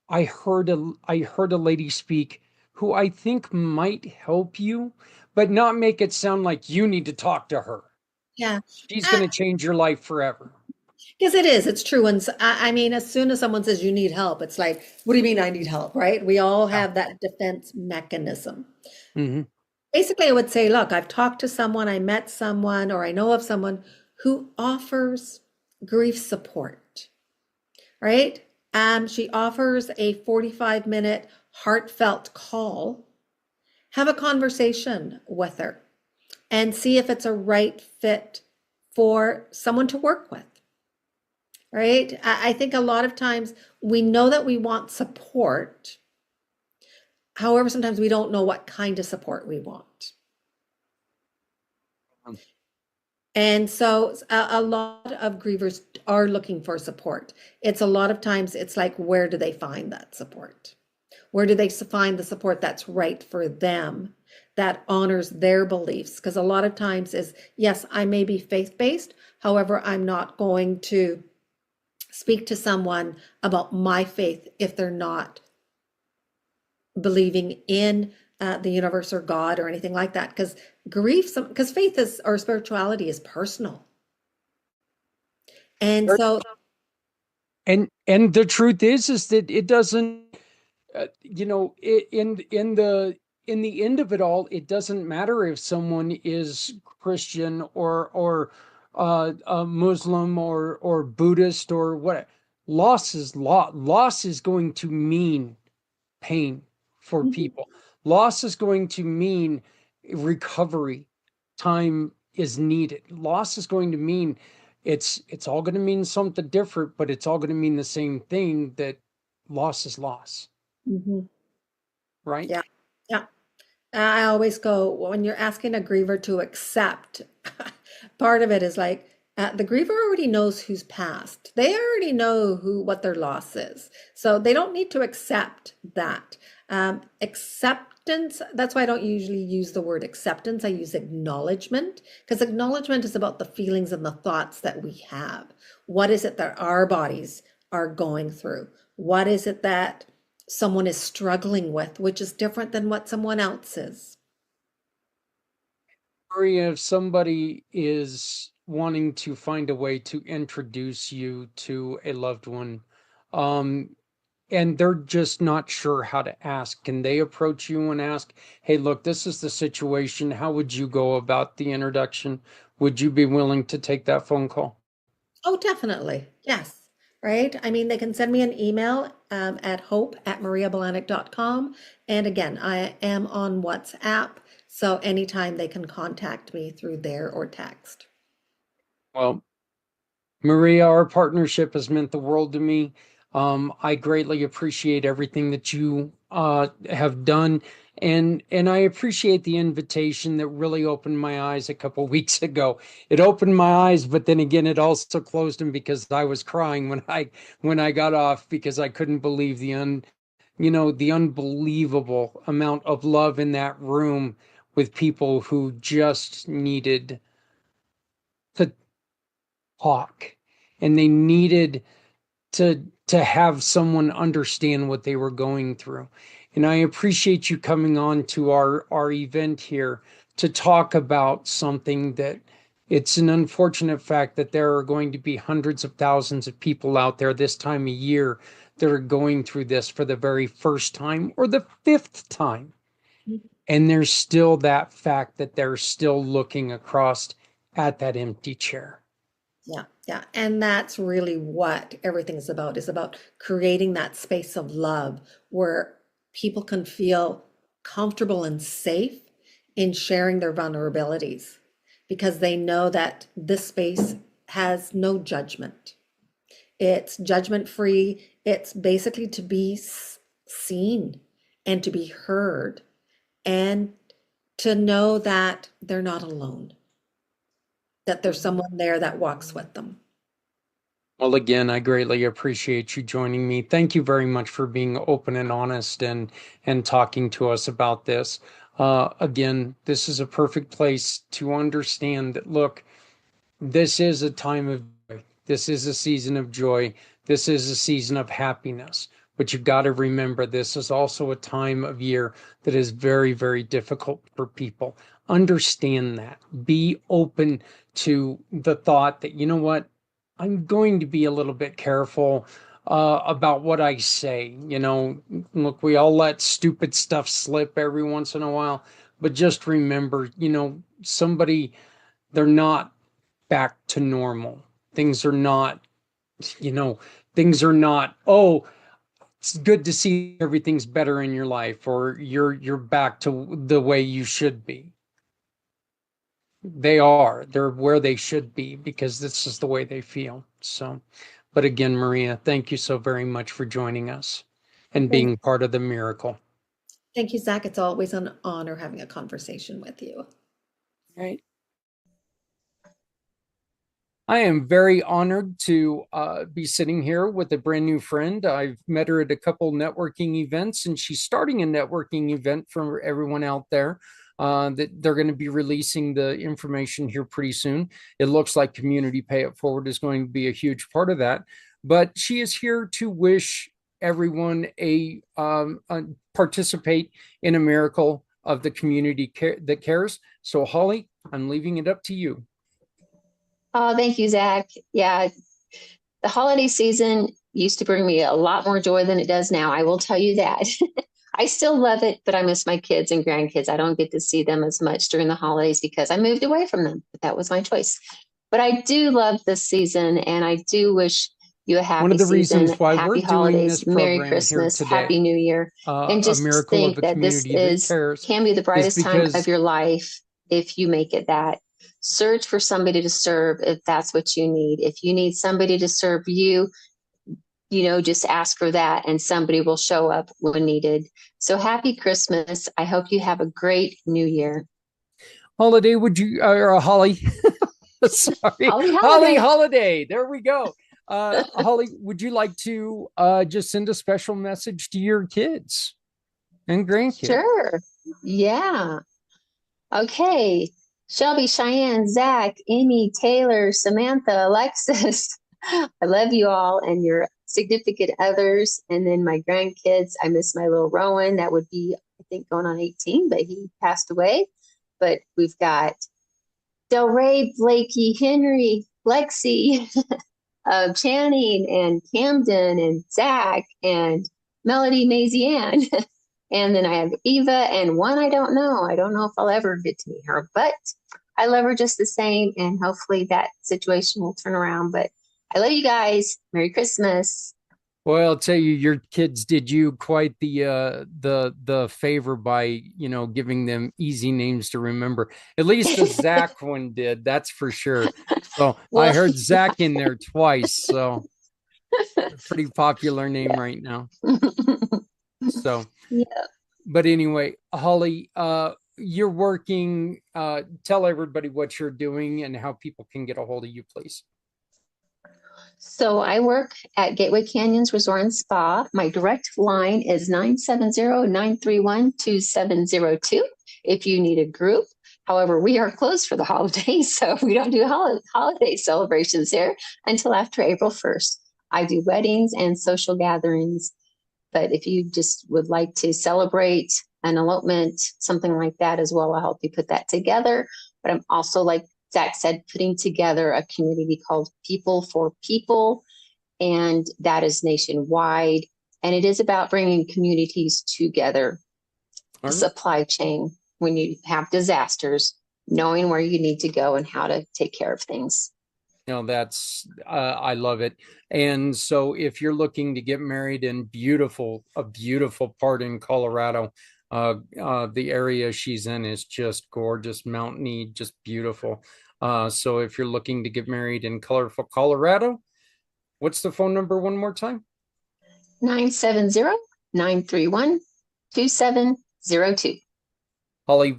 I heard a lady speak who I think might help you, but not make it sound like you need to talk to her. Yeah. She's going to change your life forever. Because it is, it's true. And I mean, as soon as someone says you need help, it's like, what do you mean I need help, right? We all have that defense mechanism. Mm-hmm. Basically, I would say, look, I've talked to someone, I met someone, or I know of someone who offers grief support, right? She offers a 45-minute heartfelt call. Have a conversation with her and see if it's a right fit for someone to work with, right? I think a lot of times we know that we want support. However, sometimes we don't know what kind of support we want. And so a lot of grievers are looking for support. It's a lot of times it's like, where do they find that support? Where do they find the support that's right for them, that honors their beliefs? Because a lot of times is, yes, I may be faith-based. However, I'm not going to speak to someone about my faith if they're not believing in the universe or God or anything like that. Because because faith is, or spirituality is personal. And so, and the truth is that it doesn't, in the end of it all, it doesn't matter if someone is Christian or a Muslim or Buddhist or what. Loss is going to mean pain for people. Loss is going to mean recovery time is needed. Loss is going to mean it's all going to mean something different, but it's all going to mean the same thing, that loss is loss. Right? yeah, yeah. I always go, when you're asking a griever to accept, part of it is like, the griever already knows who's passed. They already know what their loss is. So they don't need to accept that. Acceptance, that's why I don't usually use the word acceptance. I use acknowledgement, because acknowledgement is about the feelings and the thoughts that we have. What is it that our bodies are going through? What is it that someone is struggling with, which is different than what someone else is? Maria, if somebody is wanting to find a way to introduce you to a loved one, and they're just not sure how to ask, can they approach you and ask, hey, look, this is the situation. How would you go about the introduction? Would you be willing to take that phone call? Oh, definitely. Yes. Right. I mean, they can send me an email at hope@mariabelinac.com. And again, I am on WhatsApp. So anytime they can contact me through there or text. Well, Maria, our partnership has meant the world to me. I greatly appreciate everything that you have done, and I appreciate the invitation that really opened my eyes a couple weeks ago. It opened my eyes, but then again, it also closed them, because I was crying when I got off, because I couldn't believe the unbelievable amount of love in that room with people who just needed to talk, and they needed to have someone understand what they were going through. And I appreciate you coming on to our event here to talk about something that, it's an unfortunate fact that there are going to be hundreds of thousands of people out there this time of year that are going through this for the very first time or the fifth time. And there's still that fact that they're still looking across at that empty chair. Yeah, yeah. And that's really what everything is about creating that space of love where people can feel comfortable and safe in sharing their vulnerabilities because they know that this space has no judgment. It's judgment free. It's basically to be seen and to be heard and to know that they're not alone, that there's someone there that walks with them. Well, again, I greatly appreciate you joining me. Thank you very much for being open and honest and talking to us about this. Again, this is a perfect place to understand that, look, this is a time of joy. This is a season of joy. This is a season of happiness. But you've got to remember, this is also a time of year that is very, very difficult for people. Understand that. Be open to the thought that, you know what, I'm going to be a little bit careful about what I say. You know, look, we all let stupid stuff slip every once in a while, but just remember, you know, they're not back to normal. Things are not, oh, it's good to see everything's better in your life, or you're back to the way you should be. They're where they should be because this is the way they feel. So, but again, Maria, thank you so very much for joining us and being part of the miracle. Thank you, Zach. It's always an honor having a conversation with you. Right. I am very honored to be sitting here with a brand new friend. I've met her at a couple networking events, and she's starting a networking event for everyone out there. That they're going to be releasing the information here pretty soon. It looks like Community Pay It Forward is going to be a huge part of that. But she is here to wish everyone participate in a miracle of the community that cares. So, Holly, I'm leaving it up to you. Oh, thank you, Zach. Yeah, the holiday season used to bring me a lot more joy than it does now. I will tell you that. I still love it, but I miss my kids and grandkids. I don't get to see them as much during the holidays because I moved away from them, but that was my choice. But I do love this season, and I do wish you a happy season. One of the reasons why happy we're holidays, doing this Merry program Christmas, here today, Happy New Year, and just think that this can be the brightest time of your life if you make it that. Search for somebody to serve if that's what you need. If you need somebody to serve you, just ask for that and somebody will show up when needed. So happy Christmas. I hope you have a great new year. Holiday, or Holly, sorry. Holly Holiday. There we go. Holly, would you like to just send a special message to your kids and grandkids? Sure. Yeah. Okay. Shelby, Cheyenne, Zach, Amy, Taylor, Samantha, Alexis. I love you all and your significant others. And then my grandkids. I miss my little Rowan. That would be, I think, going on 18, but he passed away. But we've got Del Rey, Blakey, Henry, Lexi, Channing, and Camden, and Zach, and Melody, Maisie-Ann. And then I have Eva and one I don't know. I don't know if I'll ever get to meet her, but I love her just the same. And hopefully that situation will turn around. But I love you guys. Merry Christmas. Well, I'll tell you, your kids did you quite the favor by, giving them easy names to remember. At least the Zach one did, that's for sure. So well, I heard Zach in there twice. So pretty popular name right now. So, yeah. But anyway, Holly, you're working. Tell everybody what you're doing and how people can get a hold of you, please. So I work at Gateway Canyons Resort and Spa. My direct line is 970-931-2702. if you need a group. However, we are closed for the holidays, so we don't do holiday celebrations here until after April 1st. I do weddings and social gatherings, but if you just would like to celebrate an elopement, something like that as well, I'll help you put that together. But I'm also, like Zak said, putting together a community called People for People, and that is nationwide. And it is about bringing communities together, the supply chain, when you have disasters, knowing where you need to go and how to take care of things. That's I love it. And so if you're looking to get married in a beautiful part in Colorado, the area she's in is just gorgeous, mountainy, just beautiful. So if you're looking to get married in colorful Colorado, what's the phone number one more time? 970-931-2702. Holly,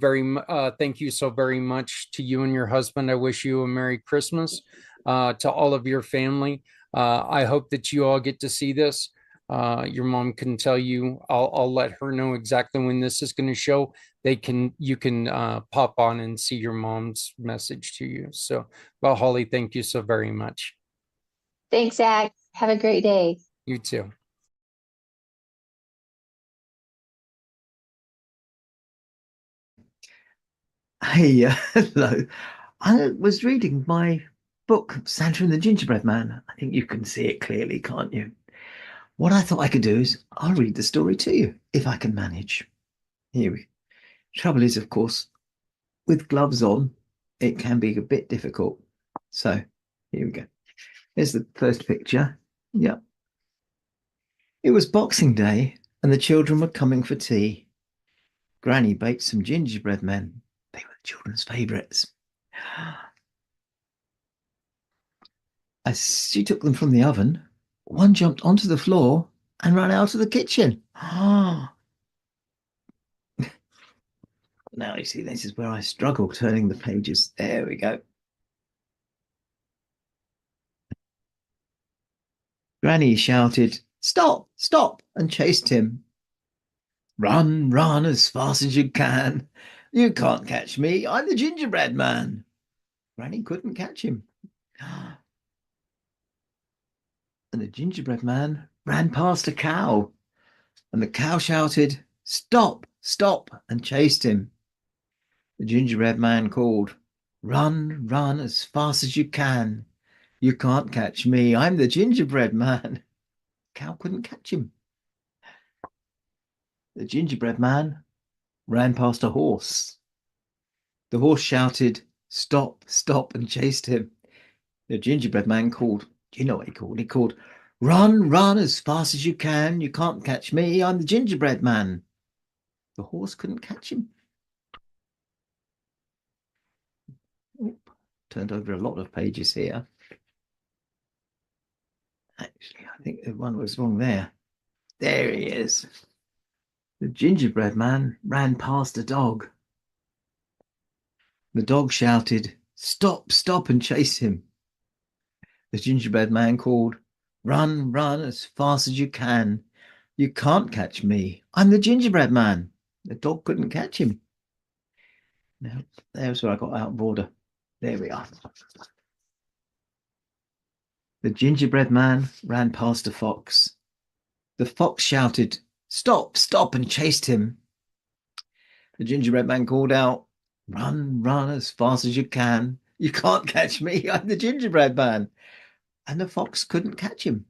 thank you so very much to you and your husband. I wish you a Merry Christmas. To all of your family. I hope that you all get to see this. Your mom can tell you. I'll let her know exactly when this is going to show. You can pop on and see your mom's message to you. So, well, Holly, thank you so very much. Thanks, Zak. Have a great day. You too. Hey, hello. I was reading my book, Santa and the Gingerbread Man. I think you can see it clearly, can't you? What I thought I could do is I'll read the story to you, if I can manage. Here we go. Trouble is, of course, with gloves on, it can be a bit difficult. So here we go. Here's the first picture. Yep. It was Boxing Day, and the children were coming for tea. Granny baked some gingerbread men. They were the children's favourites. As she took them from the oven, one jumped onto the floor and ran out of the kitchen. Now you see, this is where I struggle turning the pages. There we go. Granny shouted, "Stop, stop," and chased him. "Run, run as fast as you can. You can't catch me. I'm the gingerbread man." Granny couldn't catch him. And the gingerbread man ran past a cow, and the cow shouted, "Stop, stop," and chased him. The gingerbread man called, "Run, run as fast as you can. You can't catch me. I'm the gingerbread man." The cow couldn't catch him. The gingerbread man ran past a horse. The horse shouted, "Stop, stop," and chased him. The gingerbread man called, do you know what he called? He called, "Run, run as fast as you can. You can't catch me. I'm the gingerbread man." The horse couldn't catch him. Oop, turned over a lot of pages here. Actually, I think the one was wrong there. There he is. The gingerbread man ran past a dog. The dog shouted, "Stop, stop," and chased him. The gingerbread man called, "Run, run as fast as you can. You can't catch me. I'm the gingerbread man." The dog couldn't catch him. Now, there's where I got out of order. There we are. The gingerbread man ran past a fox. The fox shouted, "Stop, stop," and chased him. The gingerbread man called out, "Run, run as fast as you can. You can't catch me. I'm the gingerbread man." And the fox couldn't catch him.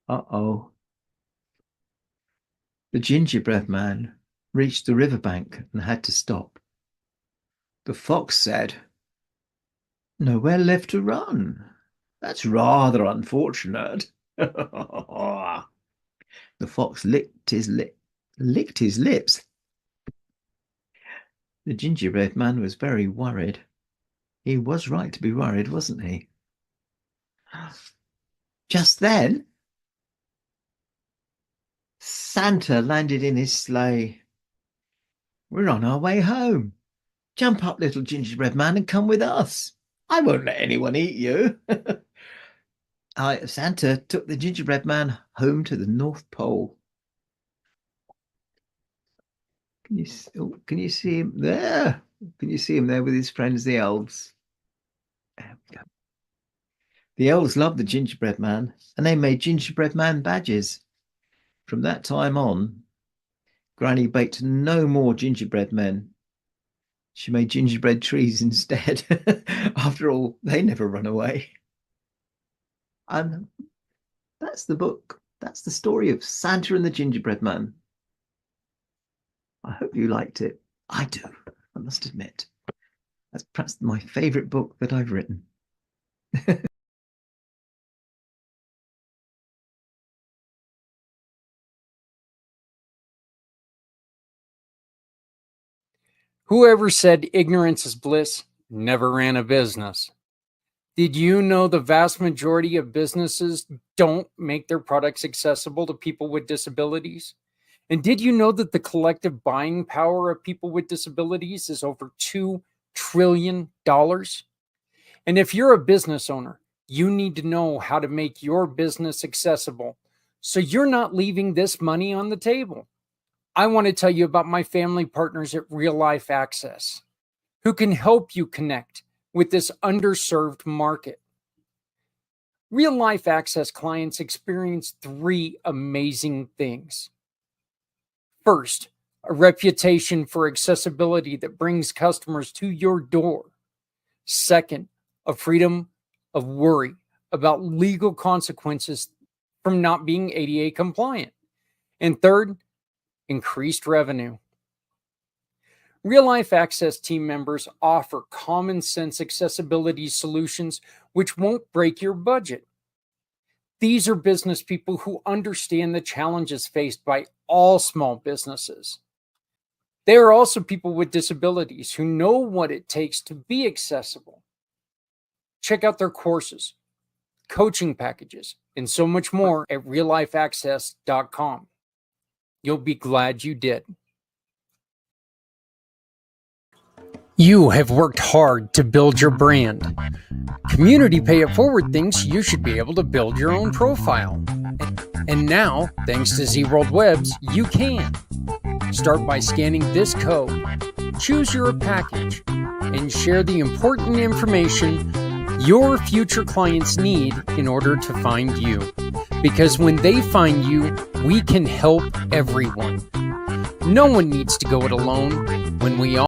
Uh-oh. The gingerbread man reached the riverbank and had to stop. The fox said, "Nowhere left to run. That's rather unfortunate." The fox licked his lips. The gingerbread man was very worried. He was right to be worried, wasn't he? Just then, Santa landed in his sleigh. "We're on our way home. Jump up, little gingerbread man, and come with us. I won't let anyone eat you." Santa took the gingerbread man home to the North Pole. Can you see him there? Can you see him there with his friends, the elves? There we go. The elves loved the gingerbread man, and they made gingerbread man badges. From that time on, Granny baked no more gingerbread men. She made gingerbread trees instead. After all, they never run away. And that's the book. That's the story of Santa and the Gingerbread Man. I hope you liked it. I do, I must admit. That's perhaps my favourite book that I've written. Whoever said ignorance is bliss never ran a business. Did you know the vast majority of businesses don't make their products accessible to people with disabilities? And did you know that the collective buying power of people with disabilities is over $2 trillion? And if you're a business owner, you need to know how to make your business accessible so you're not leaving this money on the table. I want to tell you about my family partners at Real Life Access, who can help you connect with this underserved market. Real Life Access clients experience 3 amazing things. First, a reputation for accessibility that brings customers to your door. Second, a freedom of worry about legal consequences from not being ADA compliant. And third, increased revenue. Real Life Access team members offer common sense accessibility solutions which won't break your budget. These are business people who understand the challenges faced by all small businesses. They are also people with disabilities who know what it takes to be accessible. Check out their courses, coaching packages, and so much more at reallifeaccess.com. You'll be glad you did. You have worked hard to build your brand. Community Pay It Forward thinks you should be able to build your own profile. And now, thanks to ZWorld Webs, you can. Start by scanning this code, choose your package, and share the important information your future clients need in order to find you. Because when they find you, we can help everyone. No one needs to go it alone when we all